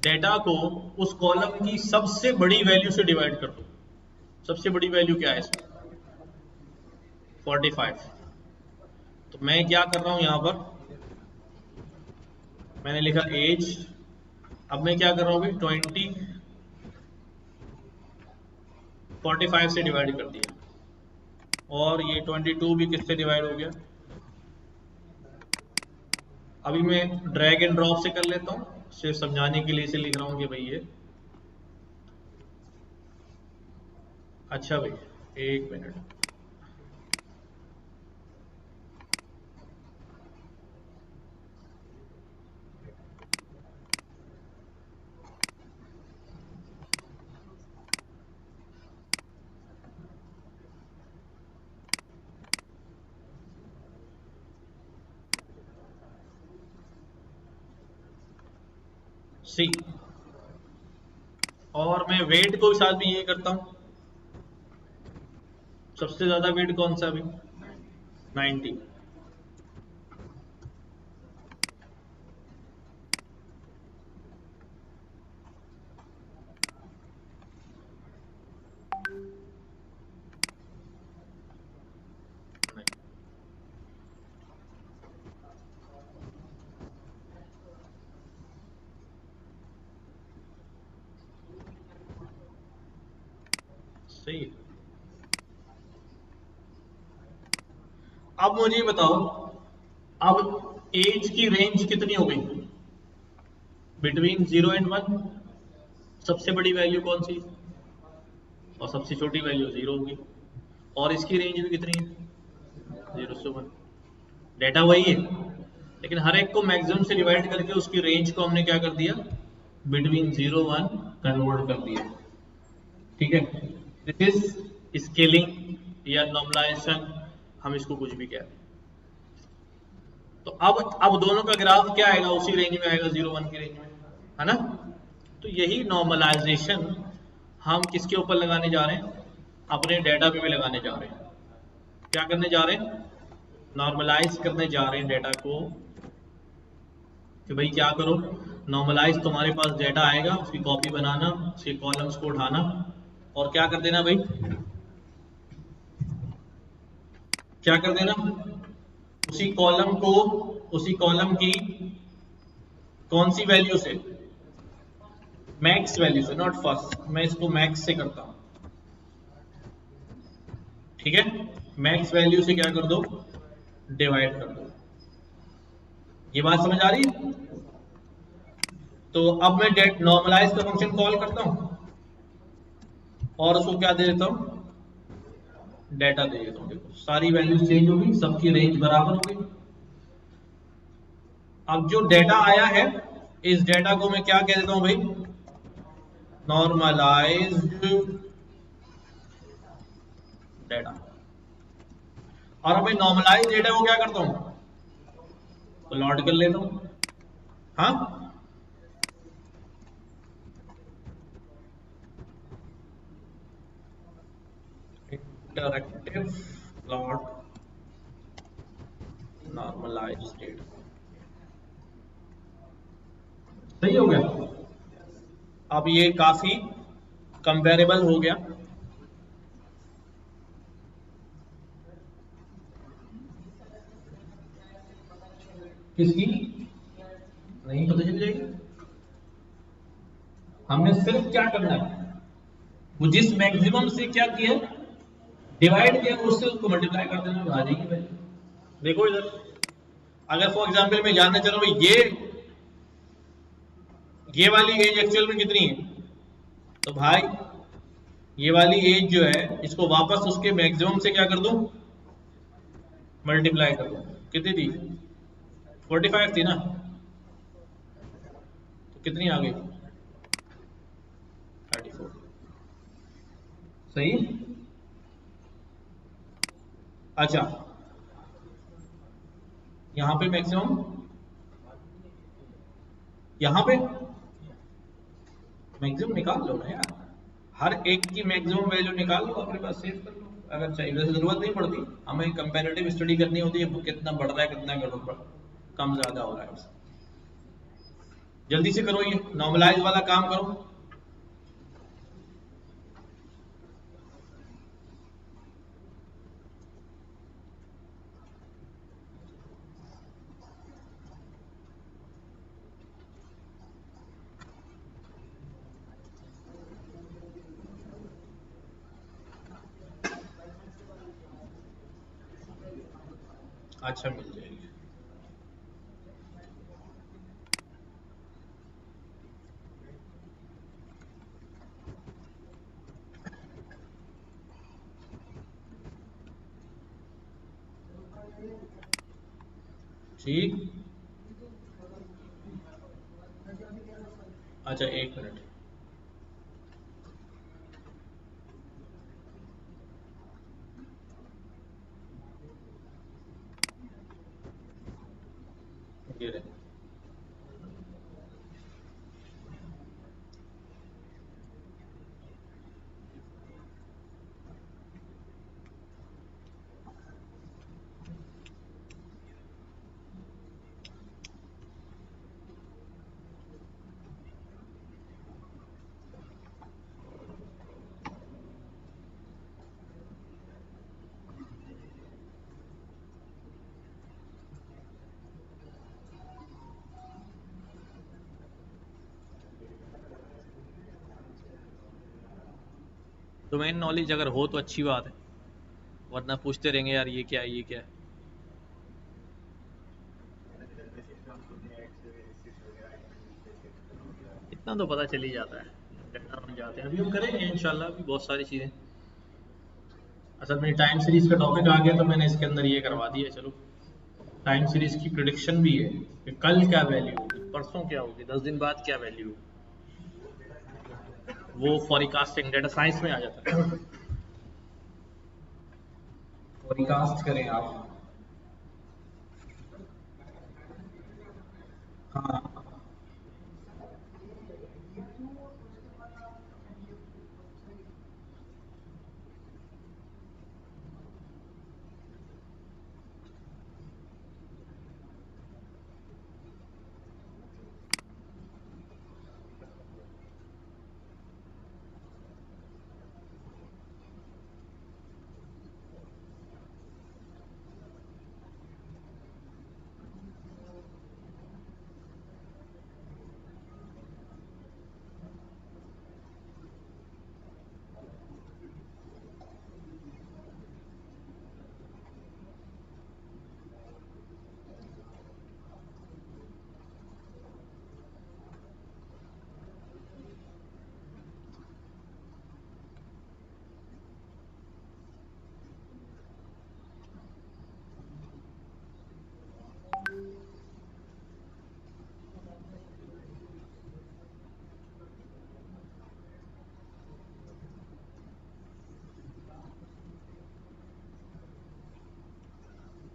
डेटा को उस कॉलम की सबसे बड़ी वैल्यू से डिवाइड कर दूं। सबसे बड़ी वैल्यू क्या है इसमें? 45। तो मैं क्या कर रहा हूं यहां पर, मैंने लिखा एज। अब मैं क्या कर रहा हूं? 20 45 से डिवाइड कर दिया, और ये 22 भी किससे डिवाइड हो गया? अभी मैं ड्रैग एंड ड्रॉप से कर लेता हूं, सिर्फ समझाने के लिए इसे लिख रहा हूं कि भाई ये, अच्छा भाई, एक मिनट। सी, और मैं वेट को साथ भी ये करता हूँ, सबसे ज्यादा वेट कौन सा अभी 90, सही है। अब मुझे बताओ, अब एज की रेंज कितनी हो गई बिटवीन 0 एंड 1, सबसे बड़ी वैल्यू कौन सी और सबसे छोटी वैल्यू 0 होगी, और इसकी रेंज भी कितनी है 0 से 1। डेटा वही है, लेकिन हर एक को मैक्सिमम से डिवाइड करके उसकी रेंज को हमने क्या कर दिया, बिटवीन 0 1 कन्वर्ट कर दिया। ठीक है, दिस इज स्केलिंग या नॉर्मलाइजेशन, हम इसको कुछ भी कहते हैं। तो अब दोनों का ग्राफ क्या आएगा, उसी रेंज में आएगा 0 1 की रेंज में, है ना। तो यही नॉर्मलाइजेशन हम किसके ऊपर लगाने जा रहे हैं, अपने डेटा पे भी लगाने जा रहे हैं। क्या करने जा रहे हैं, नॉर्मलाइज करने जा रहे हैं डेटा को, कि भाई क्या करो, नॉर्मलाइज तुम्हारे पास डेटा आएगा, उसकी कॉपी बनाना, उसके कॉलम्स को उठाना और क्या कर देना भाई, क्या कर देना, उसी कॉलम को, उसी कॉलम की कौन सी वैल्यू से, मैक्स वैल्यू से, नॉट फर्स्ट, मैं इसको मैक्स से करता हूं, ठीक है, मैक्स वैल्यू से क्या कर दो, डिवाइड कर दो। ये बात समझ आ रही है। तो अब मैं डेट नॉर्मलाइज का फंक्शन कॉल करता हूं और उसको क्या दे देता हूं, डेटा दे देता हूं। देखो सारी वैल्यूज चेंज होगी, सबकी रेंज बराबर होगी। अब जो डेटा आया है, इस डेटा को मैं क्या कह देता हूं भाई, नॉर्मलाइज्ड डेटा। और अब मैं नॉर्मलाइज डेटा को क्या करता हूं, प्लॉट कर लेता हूं। हाँ, इंटरएक्टिव प्लॉट नॉर्मलाइज डेटा, सही हो गया। अब ये काफी कंपेरेबल हो गया। किसकी नहीं पता चल जाएगी, हमने सिर्फ क्या करना है, वो जिस मैक्सिमम से क्या किया, डिवाइड किया, उससे उसको मल्टीप्लाई कर देना, आ जाएगी वैल्यू। देखो इधर, अगर फॉर एग्जांपल मैं जानना चाह रहा हूं ये वाली एज एक्चुअल में कितनी है, तो भाई ये वाली एज जो है, इसको वापस उसके मैक्सिमम से क्या कर दूं, मल्टीप्लाई कर दूं। कितनी थी 45 थी ना, तो कितनी आ गई 34, सही। अच्छा, यहां पे मैक्सिमम, यहां पे मैक्सिमम निकाल लो ना यार, हर एक की मैक्सिमम वैल्यू निकाल लो, अपने पास सेव कर लो अगर चाहिए। वैसे जरूरत नहीं पड़ती, हमें कंपैरेटिव स्टडी करनी होती है, कितना बढ़ रहा है कितना कम ज्यादा हो रहा है। जल्दी से करो, ये नॉर्मलाइज वाला काम करो। अच्छा, मिल जाएगी। ठीक, अच्छा एक मिनट, ये रहे। डोमेन नॉलेज अगर हो तो अच्छी बात है, वरना पूछते रहेंगे यार ये क्या है ये क्या है। इतना तो पता चल ही जाता है, डाटा बन जाते हैं। अभी हम करेंगे इंशाल्लाह भी बहुत सारी चीज़ें। असल में टाइम सीरीज का टॉपिक आ गया तो मैंने इसके अंदर ये करवा दिया। चलो, टाइम सीरीज की प्रिडिक्शन भी है कि कल क्या वैल्यू होगी, परसों क्या होगी, 10 दिन बाद क्या वैल्यू होगी, वो फॉरकास्टिंग डेटा साइंस में आ जाता है। फॉरकास्ट करें आप। हाँ,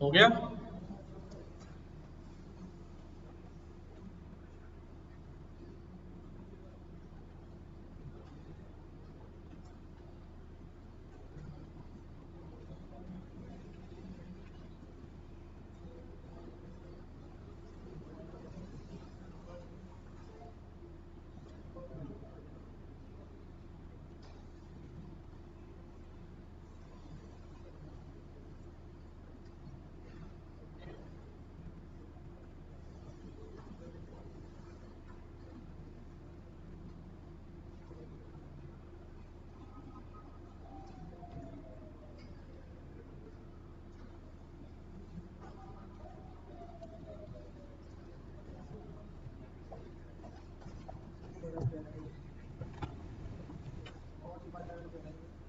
हो गया।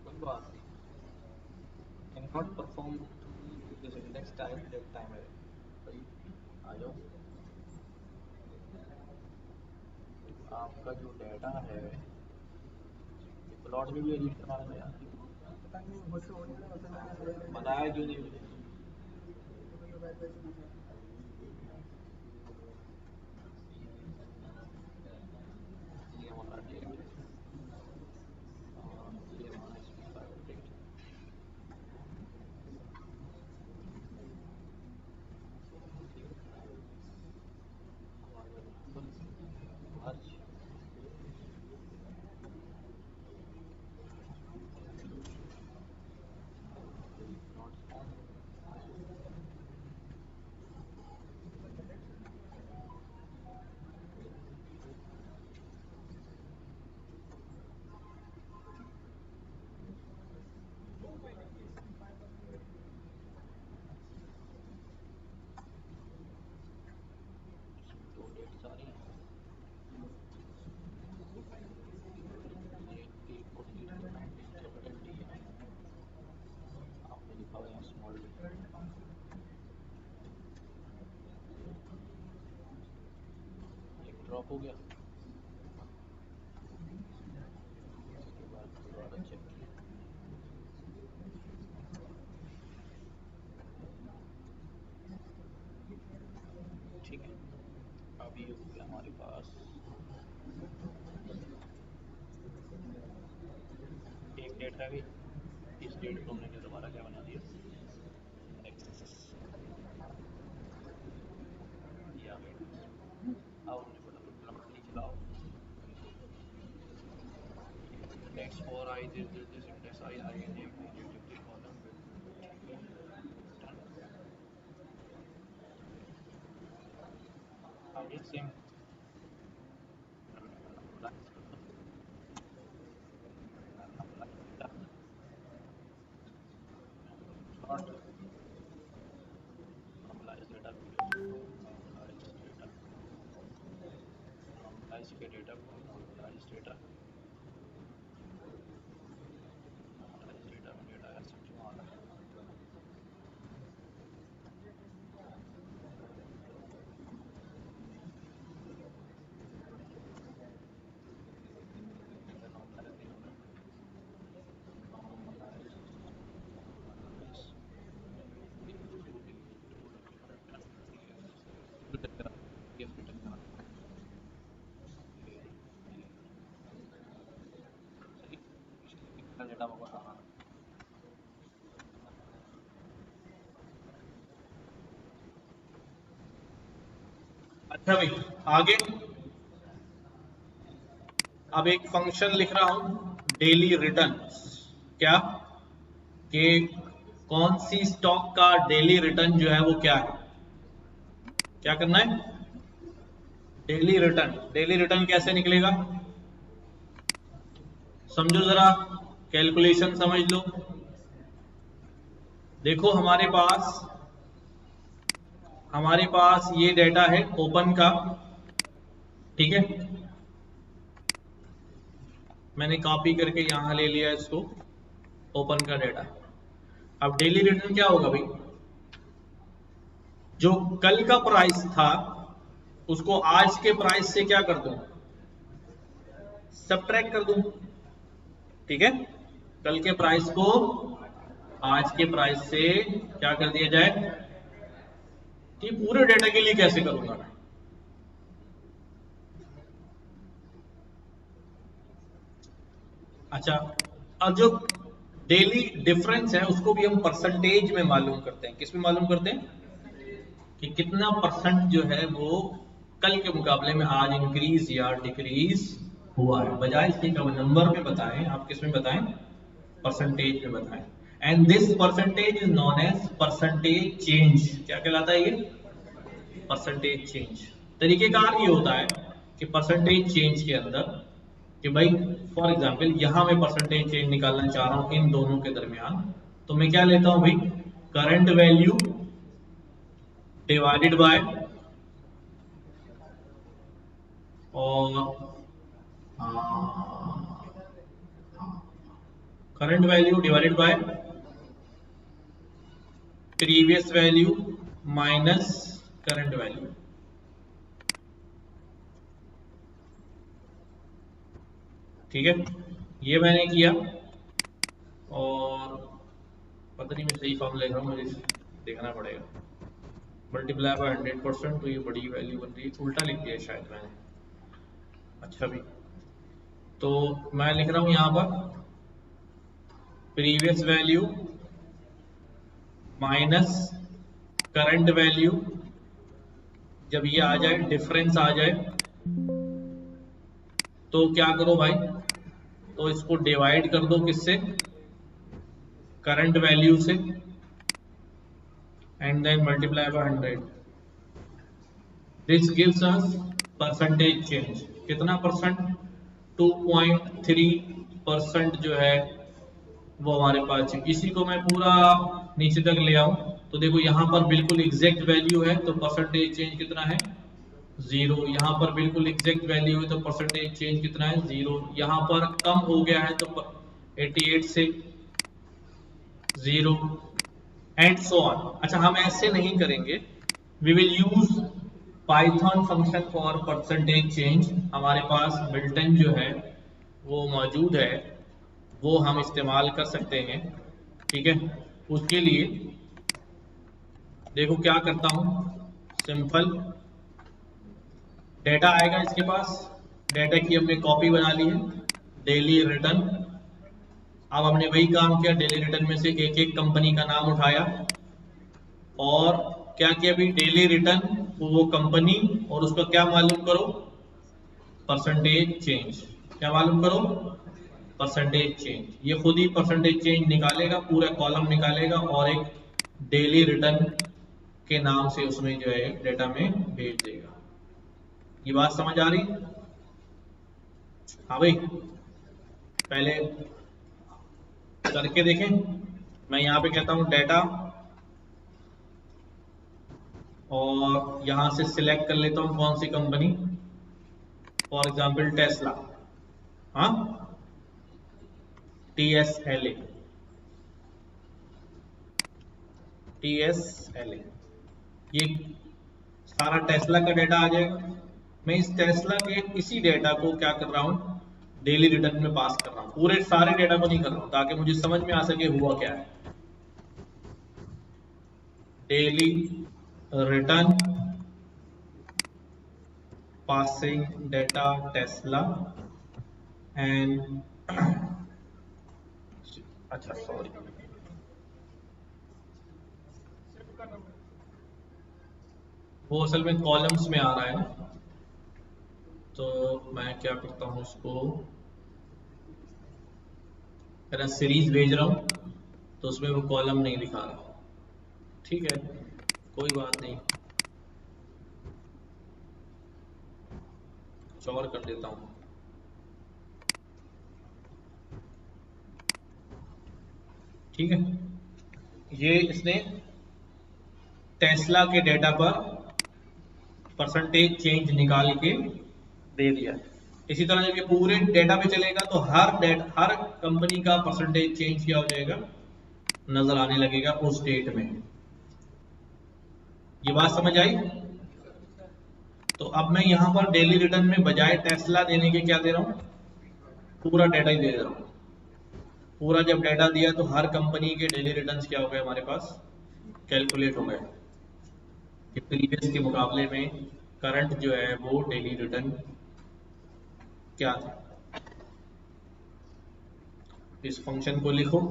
कोई बात नहीं, cannot perform this index time that time है भाई। आ जाओ, आपका जो डाटा है प्लॉट में भी एडिट करवाना है यार, बताया क्यों नहीं मुझे। ये हमारा डेट है, ये हमारा एक्सपायर डेट है। हमारा मार्च नॉट फाउंड। दो डेट्स आ रही हैं, ये एक को डिलीट करना है, कैपिटल डी है, आपने लिखा हुआ है स्मॉल डी। एक ड्रॉप हो गया, उसके बाद दोबारा चेक किया, ठीक है। अभी हो गया हमारे पास एक डेट रह गई। इस डेट को हमने क्या दोबारा क्या बना दिया, एक्सेस, ये आ गया। अब हमने फटाफट प्लॉट नीचे लाओ, index for I this index I name the column with done। आ गया सेम। डेटा वापस आ रहा है। अच्छा भाई आगे, अब एक फंक्शन लिख रहा हूं डेली रिटर्न। क्या कि कौन सी स्टॉक का डेली रिटर्न जो है वो क्या है, क्या करना है, डेली रिटर्न। डेली रिटर्न कैसे निकलेगा, समझो जरा, कैलकुलेशन समझ लो। देखो हमारे पास ये डेटा है ओपन का, ठीक है, मैंने कॉपी करके यहां ले लिया इसको, ओपन का डेटा। अब डेली रिटर्न क्या होगा भाई, जो कल का प्राइस था उसको आज के प्राइस से क्या कर दूं, सब्ट्रैक्ट कर दूं, ठीक है, कल के प्राइस को आज के प्राइस से क्या कर दिया जाए। ये पूरे डेटा के लिए कैसे करूंगा मैं, अच्छा, और जो डेली डिफरेंस है उसको भी हम परसेंटेज में मालूम करते हैं। किस में मालूम करते हैं कि कितना परसेंट जो है वो कल के मुकाबले में आज इंक्रीज या डिक्रीज हुआ है। बजाय इसके नंबर में बताएं, आप किस में बताएं, परसेंटेज में बताएं। And this percentage is known as percentage change. क्या कहलाता है ये, परसेंटेज चेंज। तरीकेकार ये होता है कि परसेंटेज चेंज के अंदर कि भाई फॉर एग्जांपल यहां मैं परसेंटेज चेंज निकालना चाह रहा हूं इन दोनों के दरमियान, तो मैं क्या लेता हूं भाई, करंट वैल्यू डिवाइडेड बाय और current value divided by previous value minus current value, ठीक है, ये मैंने किया। और पता नहीं मैं सही फॉर्म ले रहा हूँ, मुझे देखना पड़ेगा। मल्टीप्लाई बाय 100%, तो ये बड़ी वैल्यू बन रही है, उल्टा लिख दिया शायद मैंने। अच्छा भी, तो मैं लिख रहा हूं यहां पर previous value minus current value, जब ये आ जाए डिफरेंस आ जाए तो क्या करो भाई, तो इसको डिवाइड कर दो किससे, करंट वैल्यू से, and then multiply by 100। This gives us percentage change. कितना परसेंट, 2.3% जो है वो हमारे पास है। इसी को मैं पूरा नीचे तक ले आऊं तो देखो यहां पर बिल्कुल एग्जैक्ट वैल्यू है तो परसेंटेज चेंज कितना है, 0। यहां पर बिल्कुल एग्जैक्ट वैल्यू है तो परसेंटेज चेंज कितना है, 0। यहां पर कम हो गया है तो 88 से 0 एंड सो ऑन। अच्छा, हम ऐसे नहीं करेंगे, we will use Python function for percentage change. हमारे पास बिल्टन जो है वो मौजूद है, वो हम इस्तेमाल कर सकते हैं, ठीक है। उसके लिए देखो क्या करता हूं, सिंपल डेटा आएगा इसके पास, डेटा की हमने कॉपी बना ली है, डेली रिटर्न। अब हमने वही काम किया, डेली रिटर्न में से एक एक कंपनी का नाम उठाया और क्या किया अभी, डेली रिटर्न वो कंपनी और उसका क्या मालूम करो, परसेंटेज चेंज। क्या मालूम करो, परसेंटेज चेंज। ये खुद ही परसेंटेज चेंज निकालेगा, पूरा कॉलम निकालेगा और एक डेली रिटर्न के नाम से उसमें जो है डेटा में भेज देगा। ये बात समझ आ रही, हाँ भाई, पहले करके देखें। मैं यहाँ पे कहता हूँ डेटा और यहां से सिलेक्ट कर लेता हूँ कौन सी कंपनी, फॉर एग्जाम्पल टेस्ला, हाँ, TSLA, TSLA, ये सारा टेस्ला का डेटा आ जाएगा। मैं इस टेस्ला के इसी डेटा को क्या कर रहा हूँ, डेली रिटर्न में पास कर रहा हूँ। पूरे सारे डेटा को नहीं कर रहा हूँ ताकि मुझे समझ में आ सके हुआ क्या है। Daily return passing data Tesla and अच्छा सॉरी, वो असल में कॉलम्स में आ रहा है ना, तो मैं क्या करता हूँ उसको, अगर सीरीज भेज रहा हूँ तो उसमें वो कॉलम नहीं दिखा रहा। ठीक है, कोई बात नहीं, कुछ और कर देता हूँ। ठीक है, ये इसने टेस्ला के डेटा पर परसेंटेज चेंज निकाल के दे दिया। इसी तरह जब ये पूरे डेटा पे चलेगा तो हर कंपनी का परसेंटेज चेंज क्या हो जाएगा, नजर आने लगेगा उस डेट में। ये बात समझ आई? तो अब मैं यहां पर डेली रिटर्न में बजाय टेस्ला देने के क्या दे रहा हूं, पूरा डेटा ही दे रहा हूं। पूरा जब डेटा दिया तो हर कंपनी के डेली रिटर्न्स क्या हो गए हमारे पास, कैलकुलेट हो गए। प्रीवियस के मुकाबले में करंट जो है वो डेली रिटर्न क्या था। इस फंक्शन को लिखो,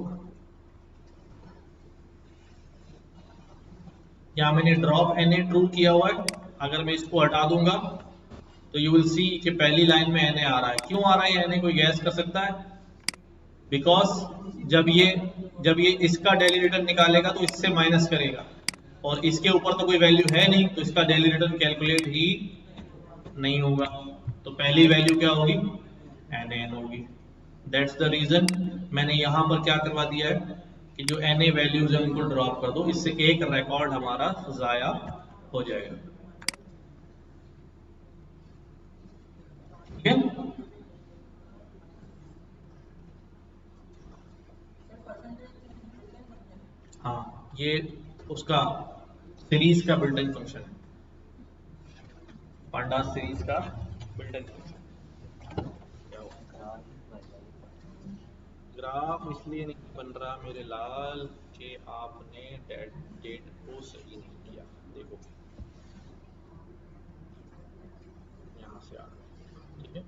यहाँ मैंने ड्रॉप एन ए ट्रू किया हुआ है। अगर मैं इसको हटा दूंगा तो यू विल सी कि पहली लाइन में एन ए आ रहा है। क्यों आ रहा है एन ए, कोई गैस कर सकता है? बिकॉज जब ये इसका डेली रिटर्न निकालेगा तो इससे माइनस करेगा, और इसके ऊपर तो कोई वैल्यू है नहीं, तो इसका डेली रिटर्न कैलकुलेट ही नहीं होगा। तो पहली वैल्यू क्या होगी, एन एन होगी। दैट्स द रीजन मैंने यहां पर क्या करवा दिया है कि जो एन ए वैल्यूज है उनको ड्रॉप कर दो, इससे एक रिकॉर्ड हमारा जाया हो जाएगा। ठीक है, हाँ ये उसका सीरीज का बिल्ट इन फंक्शन है, पांडा सीरीज का बिल्ट इन फंक्शन। क्या हुआ? ग्राफ इसलिए नहीं बन रहा मेरे लाल कि आपने डेट को सही नहीं किया। देखो यहाँ से आ गया। ठीक है,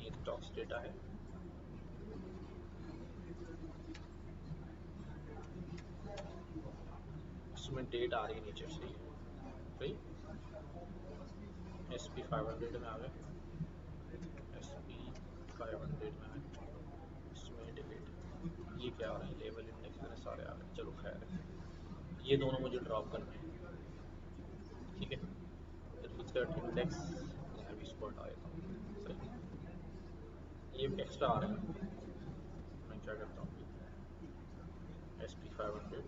ये स्टॉक्स डेटा है। इसमें डेट आ रही है नीचे, सही है, सही। SP 500 में आ गए, SP 500 में आए, इसमें डेट, ये क्या आ रहा है, लेवल इंडेक्स में सारे आ गए। चलो खैर है, ये दोनों मुझे ड्रॉप करने हैं। ठीक है, रिसर्च इंडेक्स मैं भी इसको हटा देता हूँ। सही, ये एक्स्ट्रा आ रहा है। मैं क्या करता हूँ, SP 500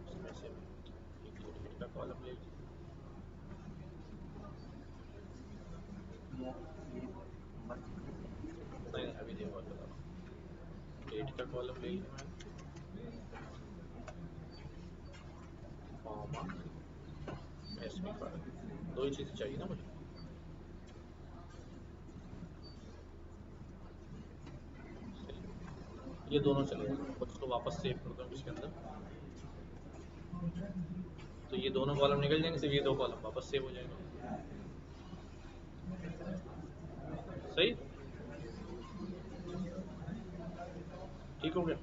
इसमें से मैं एक डेट का कॉलम ले लिया। नहीं नहीं, अभी देखो बता रहा हूँ, डेट का कॉलम ले लिया मैंने, कॉमा SP 500, दो ही चीज़ें चाहिए ना मुझे। ये दोनों चले जाएंगे, उसको वापस सेव कर दूँ इसके अंदर, तो ये दोनों कॉलम निकल जाएंगे, सिर्फ ये दो कॉलम वापस सेव हो जाएंगे। सही, ठीक हो गया।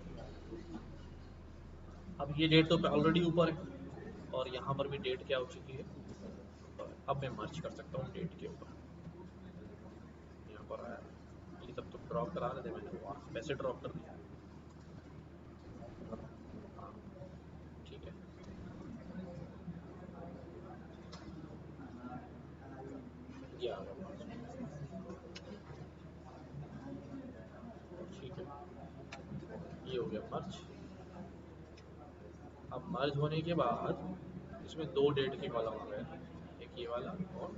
अब ये डेट तो ऑलरेडी ऊपर है, और यहाँ पर भी डेट क्या हो चुकी है, अब मैं मर्ज कर सकता हूँ डेट के ऊपर। यहाँ पर आया, ये सब तो ड्रॉप करा रहे थे मैंने, वो वैसे ड्रॉप कर दिया। हाँ ठीक है, ये आ गया मर्ज। ठीक है, ये हो गया मर्ज। अब मर्ज होने के बाद इसमें दो डेट के कॉलम आ गए, एक ये वाला और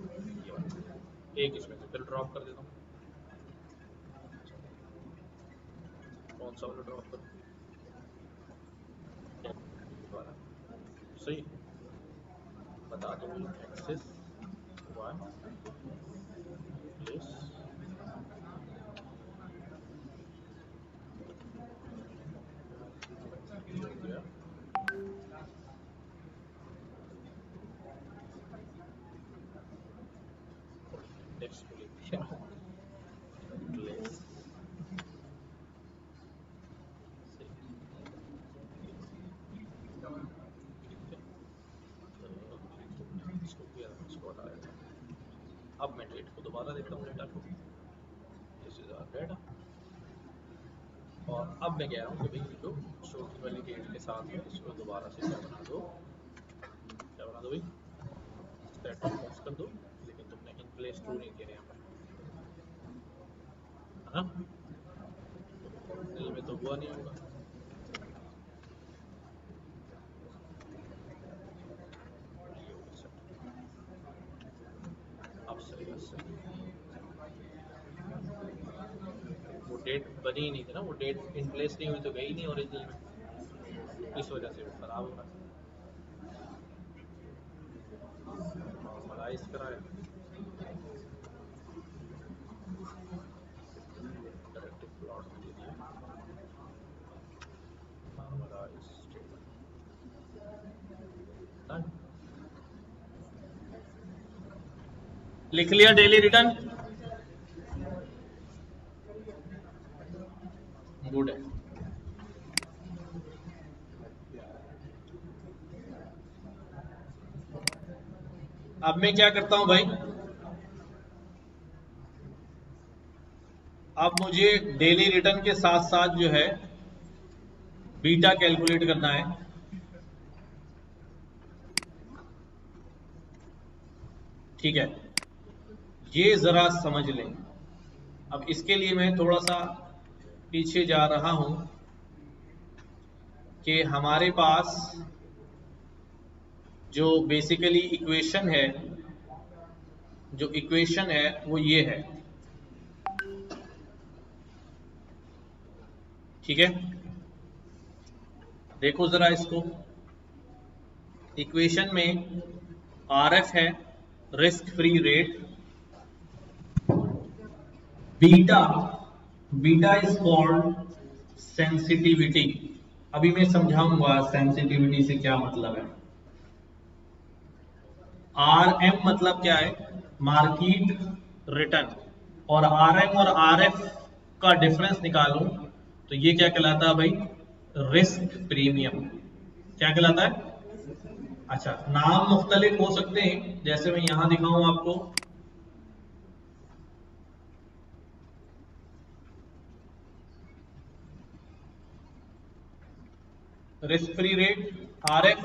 ये वाला। एक इसमें से फिर ड्रॉप कर देता हूँ। कौन सा वाला ड्रॉप करूँ, वाला, सही। बता दो मुझे, एक्सेस वाई प्लेस, ये हो गया। इंडेक्स को लिख दिया प्लेस, दोबारा देखता हूँ डेटा को, दिस इज आवर डेटा। और अब मैं कह रहा हूँ कि भाई जो छोटी वाली डेट के साथ है इसको दोबारा से क्या बना दो भाई, सेट ऑफ बॉक्स कर दो, लेकिन तुमने इन प्लेस ट्रू नहीं किया यहाँ पर, है ना? दिल में तो हुआ नहीं होगा। अब सही वो डेट बनी ही नहीं थी ना, वो डेट इन प्लेस नहीं हुई तो गई नहीं ओरिजिनल में, इस वजह से वो खराब हो रहा है। नॉर्मलाइज कराया, डायरेक्टिव प्लॉट में दे दिया, नॉर्मलाइज लिख लिया डेली रिटर्न, गुड है। अब मैं क्या करता हूं भाई, अब मुझे डेली रिटर्न के साथ साथ जो है बीटा कैलकुलेट करना है। ठीक है, ये जरा समझ लें। अब इसके लिए मैं थोड़ा सा पीछे जा रहा हूं कि हमारे पास जो बेसिकली इक्वेशन है, जो इक्वेशन है वो ये है, ठीक है? देखो जरा इसको, इक्वेशन में आरएफ है risk free rate, beta is called sensitivity. अभी मैं समझाऊंगा सेंसिटिविटी से क्या मतलब है। आरएम मतलब क्या है, मार्केट रिटर्न, और आरएम और आरएफ का डिफरेंस निकालूं तो ये क्या कहलाता है भाई, रिस्क प्रीमियम। क्या कहलाता है? अच्छा, नाम मुख्तलिफ हो सकते हैं, जैसे मैं यहां दिखाऊं आपको, risk free rate RF,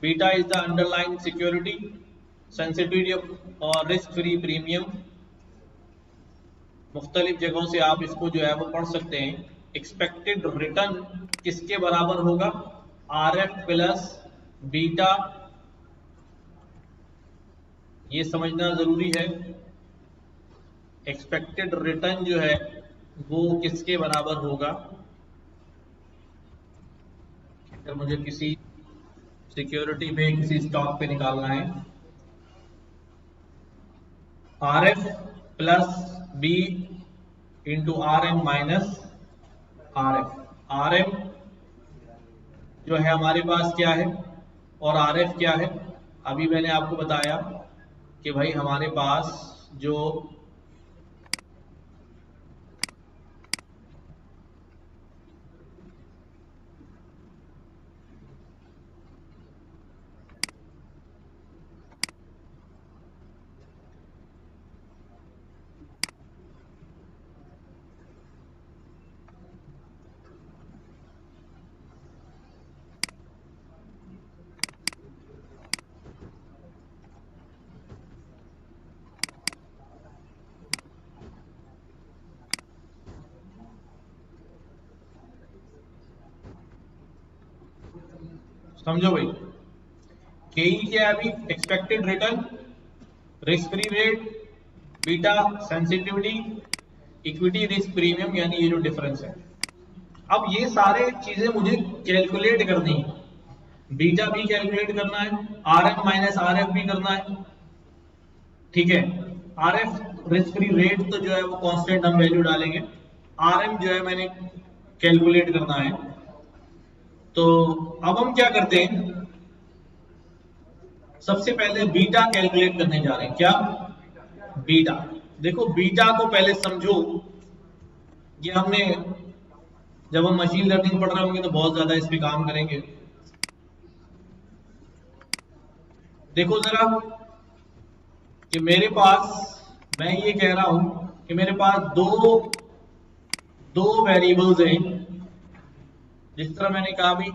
beta is the underline security, sensitivity और रिस्क फ्री प्रीमियम। मुख्तलिफ जगहों से आप इसको जो है वो पढ़ सकते हैं। एक्सपेक्टेड रिटर्न किसके बराबर होगा, आरएफ प्लस बीटा, ये समझना जरूरी है। एक्सपेक्टेड रिटर्न जो है वो किसके बराबर होगा, अगर मुझे किसी सिक्योरिटी पे, किसी स्टॉक पे निकालना है, RF plus B into RM minus RF. RM जो है हमारे पास क्या है और आरएफ क्या है। अभी मैंने आपको बताया कि भाई हमारे पास जो समझो भाई, केई क्या है अभी, expected return, risk free rate, beta sensitivity, equity risk premium, यानी ये जो डिफरेंस है। अब ये सारे चीजें मुझे कैलकुलेट करनी है, बीटा भी कैलकुलेट करना है, आरएफ माइनस आरएफ भी करना है, ठीक है? आरएफ रिस्क फ्री रेट तो जो है वो कांस्टेंट हम वैल्यू डालेंगे, आरएम जो है मैंने कैलकुलेट करना है। तो अब हम क्या करते हैं, सबसे पहले बीटा कैलकुलेट करने जा रहे हैं। क्या? बीटा। देखो बीटा को पहले समझो, ये हमने जब हम मशीन लर्निंग पढ़ रहे होंगे तो बहुत ज्यादा इस पे काम करेंगे। देखो जरा कि मेरे पास मैं ये कह रहा हूं कि मेरे पास दो वेरिएबल्स हैं, जिस तरह मैंने कहा भी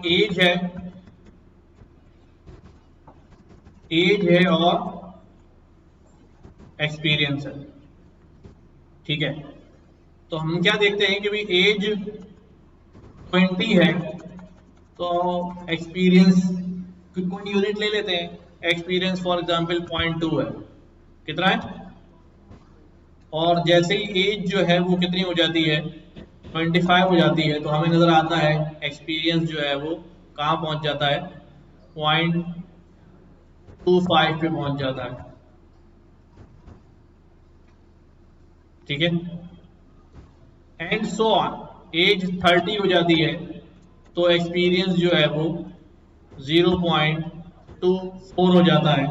एज है और एक्सपीरियंस है। ठीक है, तो हम क्या देखते हैं कि भाई एज 20 है तो एक्सपीरियंस की कोई यूनिट ले लेते हैं। एक्सपीरियंस फॉर एग्जांपल 0.2 है, कितना है, और जैसे ही एज जो है वो कितनी हो जाती है 25 हो जाती है, तो हमें नजर आता है एक्सपीरियंस जो है वो कहाँ पहुंच जाता है 0.25 पे पहुंच जाता है। ठीक है, एंड सो ऑन, एज 30 हो जाती है तो एक्सपीरियंस जो है वो 0.24 हो जाता है।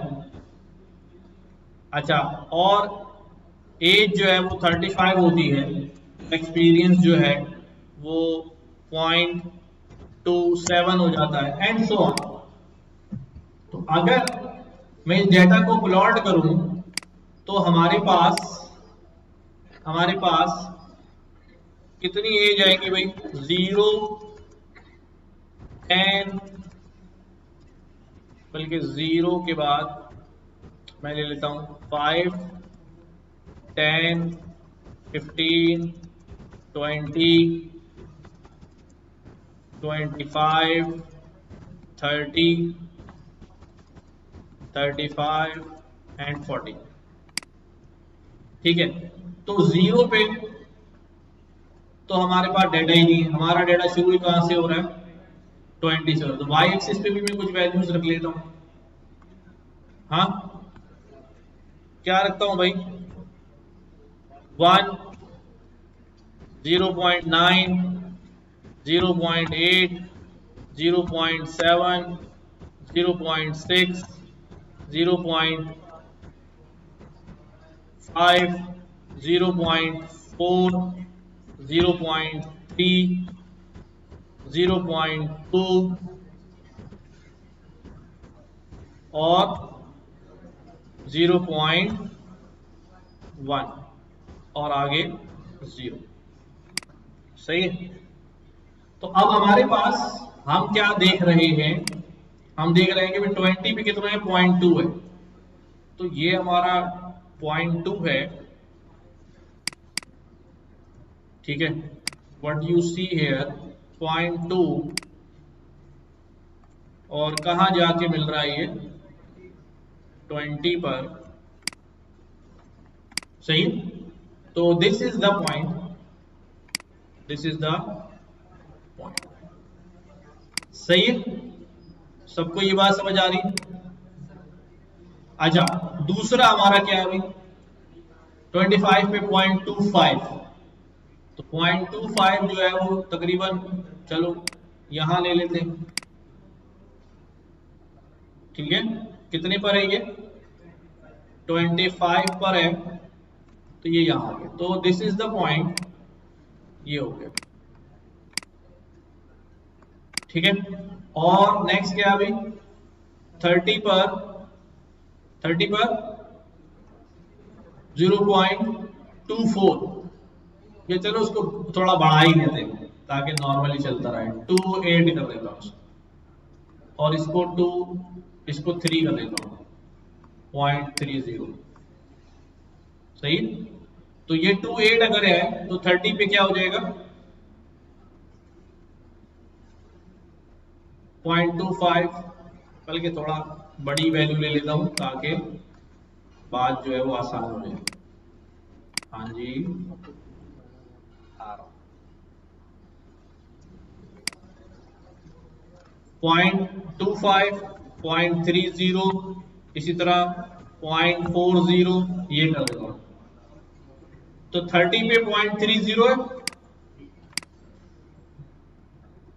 अच्छा, और एज जो है वो 35 होती है, एक्सपीरियंस जो है वो 0.27 हो जाता है, एंड सो ऑन। तो अगर मैं इस डेटा को प्लॉट करूं तो हमारे पास कितनी एज आएगी भाई, 0, 10, बल्कि 0 के बाद मैं ले लेता हूं 5, 10, 15, 20, 25, 30, 35 एंड 40। ठीक है, तो 0 पे तो हमारे पास डेटा ही नहीं है, हमारा डेटा शुरू कहां से हो रहा है 20 से। तो वाई एक्सिस पे भी मैं कुछ वैल्यूज रख लेता हूं। हाँ, क्या रखता हूं भाई, 1, 0.9, 0.8, 0.7, 0.6, 0.5, 0.4, 0.3, 0.2 और 0.1 और आगे 0। सही है, तो अब हमारे पास हम क्या देख रहे हैं, हम देख रहे हैं कि 20 पे कितना है 0.2 है, तो ये हमारा 0.2 है। ठीक है, व्हाट यू सी हेयर 0.2, और कहां जाके मिल रहा है ये 20 पर। सही, तो this is the point, this is the point. सही है, सबको ये बात समझ आ रही। अच्छा, दूसरा हमारा क्या है भाई 25 पे 0.25, तो 0.25 जो है वो तकरीबन, चलो यहां ले लेते हैं। ठीक है, कितने पर है ये 25 पर है, तो ये यहां हो गया, तो दिस इज द पॉइंट, ये हो गया। ठीक है, और नेक्स्ट क्या अभी 30 पर 0.24, ये चलो उसको थोड़ा बढ़ा ही देते हैं ताकि नॉर्मली चलता रहे, 28 कर देता हूं उसको, और इसको 3 कर देता हूं 0.30। सही, तो ये 28 अगर है तो 30 पे क्या हो जाएगा 0.25, बल्कि थोड़ा बड़ी वैल्यू ले लेता हूं ताकि बात जो है वो आसान हो जाए। हाँ जी, आ रहा हूं 0.25, 0.30, इसी तरह 0.40, ये कर देता हूं, तो 30 पे 0.30 है,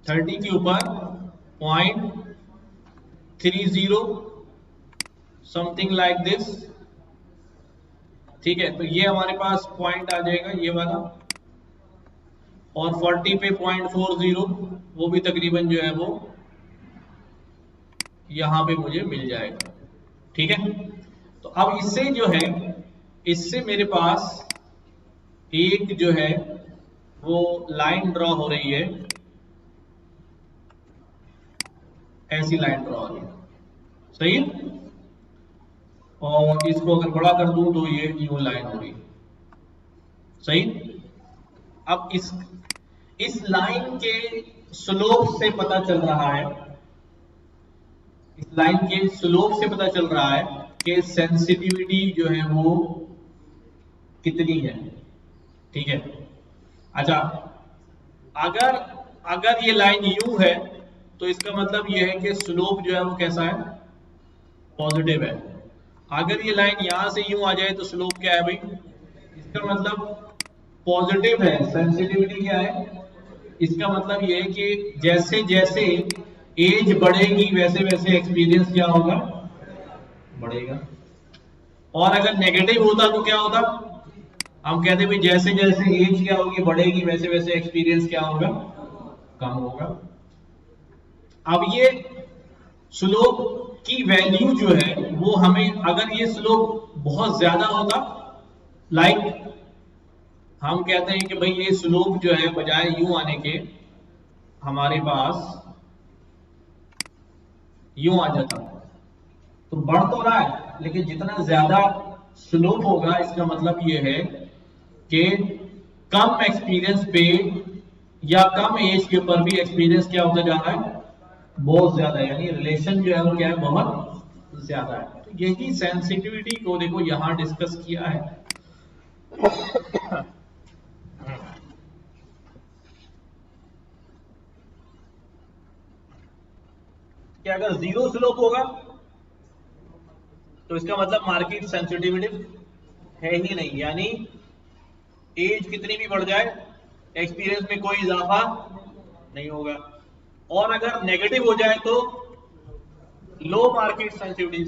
30 के ऊपर 0.30, समथिंग लाइक दिस। ठीक है, तो ये हमारे पास पॉइंट आ जाएगा ये वाला, और 40 पे 0.40, वो भी तकरीबन जो है वो यहां पे मुझे मिल जाएगा। ठीक है, तो अब इससे जो है इससे मेरे पास एक जो है वो लाइन ड्रॉ हो रही है, ऐसी लाइन ड्रॉ हो रही है, सही है। और इसको अगर बड़ा कर दूं तो ये यूं लाइन हो रही है, सही। अब इस लाइन के स्लोप से पता चल रहा है, इस लाइन के स्लोप से पता चल रहा है कि सेंसिटिविटी जो है वो कितनी है, ठीक है। अच्छा, अगर ये लाइन यू है तो इसका मतलब ये है कि स्लोप जो है वो कैसा है, पॉजिटिव है। अगर ये लाइन यहां से यूं आ जाए तो स्लोप क्या है भाई, इसका मतलब पॉजिटिव है। सेंसिटिविटी क्या है, इसका मतलब ये है कि जैसे जैसे एज बढ़ेगी वैसे वैसे एक्सपीरियंस क्या होगा, बढ़ेगा। और अगर नेगेटिव होता तो क्या होता, हम कहते भाई जैसे जैसे एज क्या होगी बढ़ेगी वैसे वैसे एक्सपीरियंस क्या होगा, कम होगा। अब ये स्लोप की वैल्यू जो है वो हमें, अगर ये स्लोप बहुत ज्यादा होता, लाइक हम कहते हैं कि भाई ये स्लोप जो है बजाय यूं आने के हमारे पास यूं आ जाता, तो बढ़ तो रहा है लेकिन जितना ज्यादा स्लोप होगा इसका मतलब ये है कि कम एक्सपीरियंस पे या कम एज के ऊपर भी एक्सपीरियंस क्या होता जा रहा है, बहुत ज्यादा, यानी रिलेशन जो है वो क्या है, बहुत ज्यादा है। तो यही सेंसिटिविटी को देखो यहां डिस्कस किया है। कि अगर जीरो स्लोप होगा तो इसका मतलब मार्केट सेंसिटिविटी है ही नहीं, यानी एज कितनी भी बढ़ जाए एक्सपीरियंस में कोई इजाफा नहीं होगा। और अगर नेगेटिव हो जाए तो लो मार्केट सेंसिटिविटी,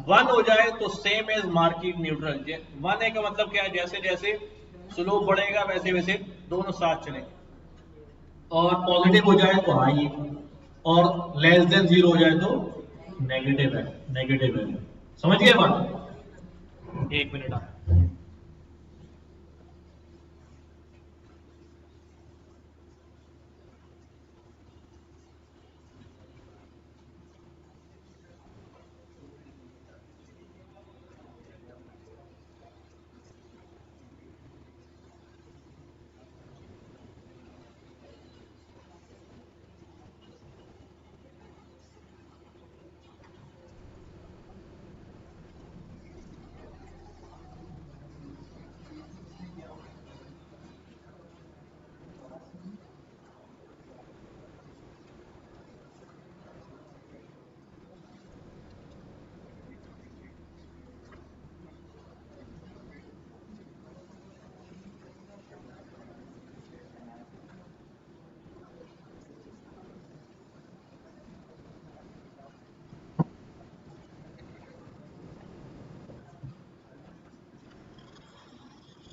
1 हो जाए तो सेम एज मार्केट न्यूट्रल। 1 का मतलब क्या है, जैसे जैसे स्लोप बढ़ेगा वैसे वैसे दोनों साथ चलेंगे। और पॉजिटिव हो जाए तो हाई, और लेस देन 0 हो जाए तो नेगेटिव है, नेगेटिव है। समझ गए बात, एक मिनट आप।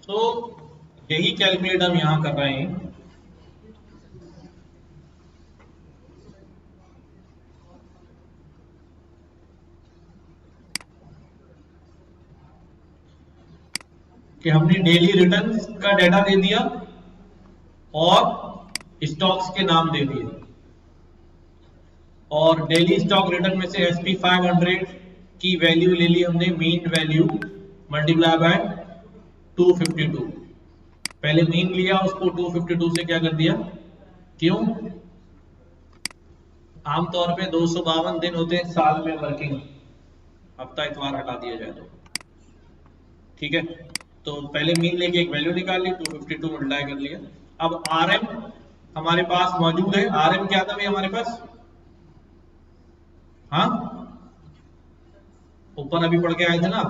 तो यही कैलकुलेट हम यहां कर रहे हैं। कि हमने डेली रिटर्न्स का डाटा दे दिया और स्टॉक्स के नाम दे दिए, और डेली स्टॉक रिटर्न में से SP 500 की वैल्यू ले ली हमने, मीन वैल्यू मल्टीप्लाई बाय 252। पहले मीन लिया, उसको 252 से क्या कर दिया, क्यों, आमतौर पे 252 दिन होते हैं साल में वर्किंग, हफ्ता इतवार हटा दिया जाए तो, ठीक है। तो पहले मीन लेके एक वैल्यू निकाल ली, 252 मल्टीप्लाई कर लिया। अब RM हमारे पास मौजूद है। RM क्या था भाई हमारे पास, हाँ ऊपर अभी पढ़ के आए थे ना,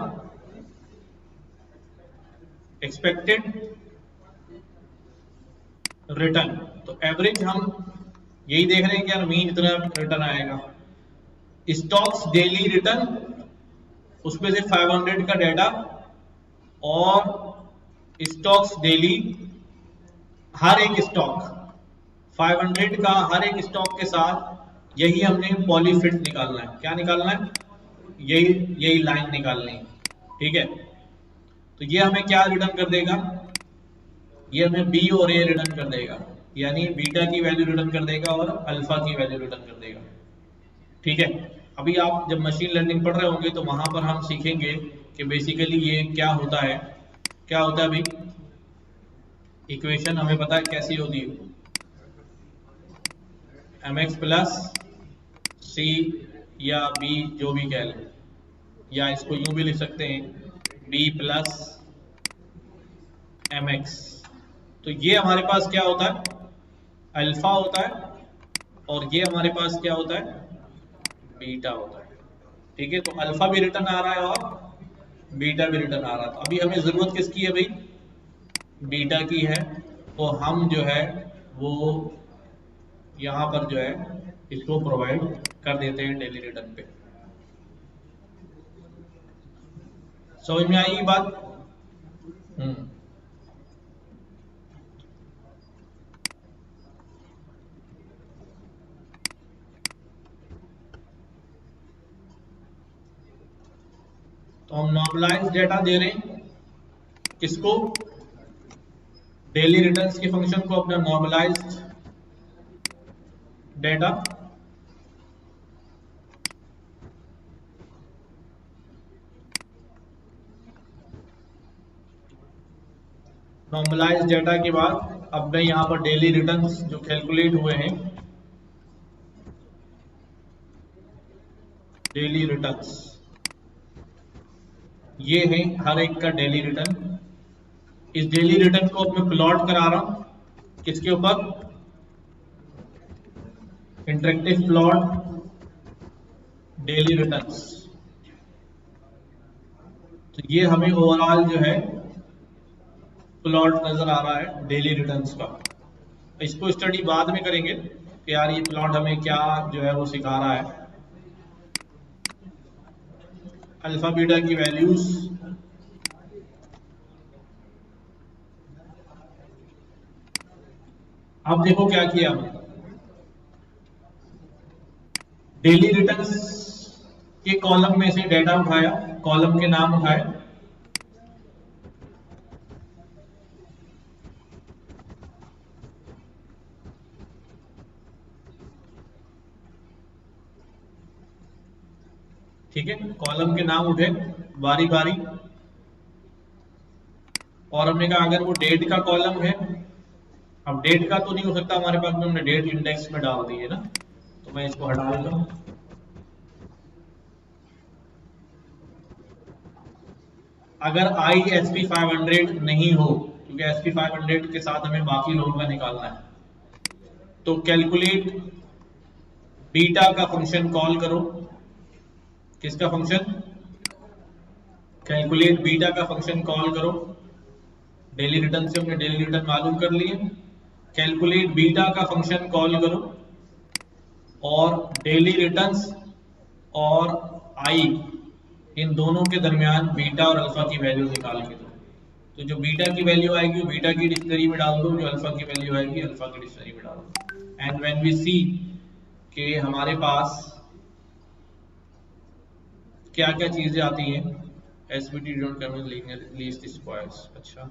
एक्सपेक्टेड रिटर्न। तो एवरेज हम यही देख रहे हैं कि यार मीन इतना रिटर्न आएगा। स्टॉक्स डेली रिटर्न, उसमें से 500 का डाटा, और स्टॉक्स डेली, हर एक स्टॉक 500 का हर एक स्टॉक के साथ यही हमने पॉलीफिट निकालना है। क्या निकालना है, यही लाइन निकालनी है, ठीक है। तो ये हमें क्या रिटर्न कर देगा, ये हमें बी और ए रिटर्न कर देगा, यानी बीटा की वैल्यू रिटर्न कर देगा और अल्फा की वैल्यू रिटर्न कर देगा। ठीक है, अभी आप जब मशीन लर्निंग पढ़ रहे होंगे तो वहां पर हम सीखेंगे कि बेसिकली ये क्या होता है, क्या होता है अभी इक्वेशन हमें पता है कैसी होती है, mx प्लस सी या बी जो भी कह लें, या इसको यूं भी लिख सकते हैं b प्लस mx। तो ये हमारे पास क्या होता है, अल्फा होता है, और ये हमारे पास क्या होता है, बीटा होता है। ठीक है, तो अल्फा भी रिटर्न आ रहा है और बीटा भी रिटर्न आ रहा है। तो अभी हमें जरूरत किसकी है भाई, बीटा की है, तो हम जो है वो यहाँ पर जो है इसको प्रोवाइड कर देते हैं डेली रिटर्न पे। समझ में आई ये बात? तो हम नॉर्मलाइज डेटा दे रहे हैं किसको, डेली रिटर्न्स के फंक्शन को अपना नॉर्मलाइज्ड डेटा, नॉर्मलाइज डेटा के बाद अब मैं यहां पर डेली रिटर्न्स जो कैलकुलेट हुए हैं, डेली रिटर्न्स ये है हर एक का डेली रिटर्न। इस डेली रिटर्न को अब मैं प्लॉट करा रहा हूं किसके ऊपर, इंटरेक्टिव प्लॉट डेली रिटर्न्स। तो ये हमें ओवरऑल जो है प्लॉट नजर आ रहा है डेली रिटर्न्स का। इसको स्टडी बाद में करेंगे कि यार ये प्लॉट हमें क्या जो है वो सिखा रहा है। अल्फा बीटा की वैल्यूज अब देखो क्या किया हमने, डेली रिटर्न्स के कॉलम में से डेटा उठाया, कॉलम के नाम उठाए, ठीक है, कॉलम के नाम उठे बारी बारी, और हमने कहा अगर वो डेट का कॉलम है, अब डेट का तो नहीं हो सकता हमारे पास में, हमने डेट इंडेक्स में डाल दी है ना, तो मैं इसको हटा देता हूं। अगर आई SP500 नहीं हो, क्योंकि SP500 के साथ हमें बाकी लोगों का निकालना है, तो कैलकुलेट बीटा का फंक्शन कॉल करो, किसका फंक्शन, कैलकुलेट बीटा का फंक्शन कॉल करो। डेली रिटर्न से हमने डेली रिटर्न मालूम कर लिए, कैलकुलेट बीटा का फंक्शन कॉल करो और डेली रिटर्न्स और आई इन दोनों के दरमियान बीटा और अल्फा की वैल्यू निकाल के दो। तो जो बीटा की वैल्यू आएगी वो बीटा की डिक्शनरी में डाल दो, जो अल्फा की वैल्यू आएगी अल्फा की डिक्शनरी में डाल दो। एंड व्हेन वी सी कि हमारे पास क्या क्या चीजें आती हैं, SVT don't come least squares, अच्छा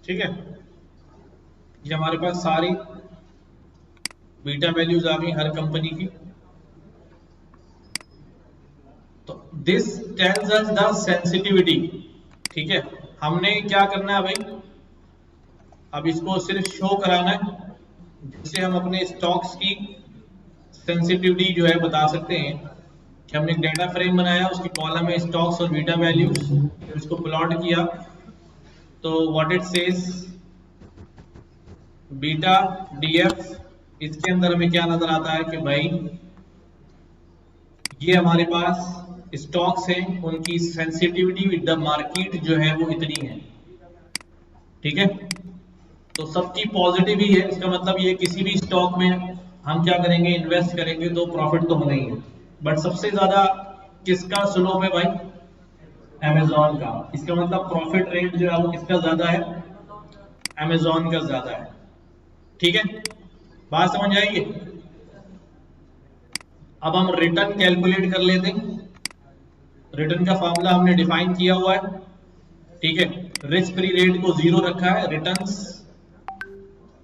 ठीक है, ये हमारे पास सारी बीटा वैल्यूज आ गई हर कंपनी की। तो this tells us the sensitivity. ठीक है, हमने क्या करना है भाई, अब इसको सिर्फ शो कराना है, जिससे हम अपने स्टॉक्स की सेंसिटिविटी जो है बता सकते हैं कि हमने एक डेटा फ्रेम बनाया, उसकी कॉलम में स्टॉक्स और बीटा वैल्यूज, इसको प्लॉट किया। तो what it says, beta DF, इसके अंदर हमें क्या नजर आता है कि भाई ये हमारे पास स्टॉक्स हैं, उनकी सेंसिटिविटी विद द मार्केट जो है वो इतनी है। ठीक है, तो सबकी पॉजिटिव ही है, इसका मतलब ये किसी भी स्टॉक में हम क्या करेंगे, इन्वेस्ट करेंगे तो प्रॉफिट तो होना ही है। बट सबसे ज्यादा किसका स्लोप है भाई, अमेजॉन का। इसका मतलब प्रॉफिट रेट जो है वो किसका ज्यादा है, अमेजॉन का ज्यादा है। ठीक है, बात समझ आएगी। अब हम रिटर्न कैलकुलेट कर लेते हैं। रिटर्न का फॉर्मूला हमने डिफाइन किया हुआ है। ठीक है, रिस्क फ्री रेट को 0 रखा है, रिटर्न्स,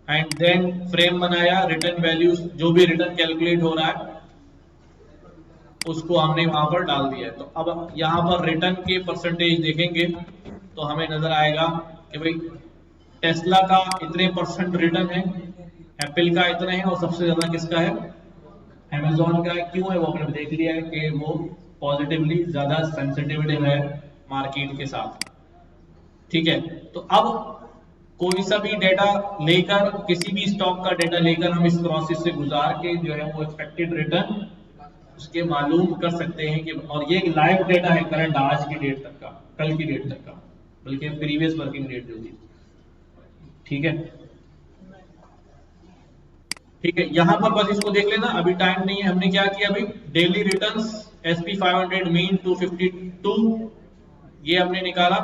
एंड देन फ्रेम बनाया, रिटर्न वैल्यूज जो भी रिटर्न कैलकुलेट हो रहा है उसको हमने वहां पर डाल दिया है। तो अब यहां पर रिटर्न के परसेंटेज देखेंगे तो हमें नजर आएगा कि भाई टेस्ला का इतने % रिटर्न है, एप्पल का इतना है, और सबसे ज्यादा किसका है, अमेजॉन का है। क्यों है वो आपने देख लिया है कि वो पॉजिटिवली ज्यादा सेंसिटिविटी है मार्केट के साथ। ठीक है, तो अब कोई सा भी डेटा लेकर, किसी भी स्टॉक का डेटा लेकर हम इस प्रोसेस से गुजार के जो है वो एक्सपेक्टेड रिटर्न उसके मालूम कर सकते हैं कि, और ये एक लाइव डेटा है करंट आज की डेट तक का, कल की डेट तक का, बल्कि प्रीवियस वर्किंग डेट जो थी। ठीक है, ठीक है, यहां पर बस इसको देख लेना, अभी टाइम नहीं है। हमने क्या किया अभी, डेली रिटर्न्स SP 500 मीन 252 ये हमने निकाला,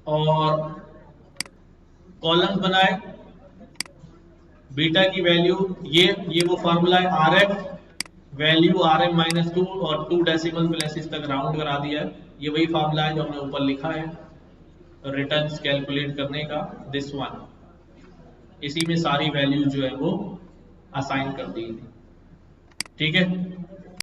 और कॉलम्स बनाए, बीटा की वैल्यू ये वो फॉर्मूला है, RF वैल्यू RM -2 और 2 डेसिमल प्लेसेस तक राउंड करा दिया है। ये वही फॉर्मूला है जो हमने ऊपर लिखा है रिटर्न्स कैलकुलेट करने का, दिस वन। इसी में सारी वैल्यू जो है वो असाइन कर दी। ठीक है,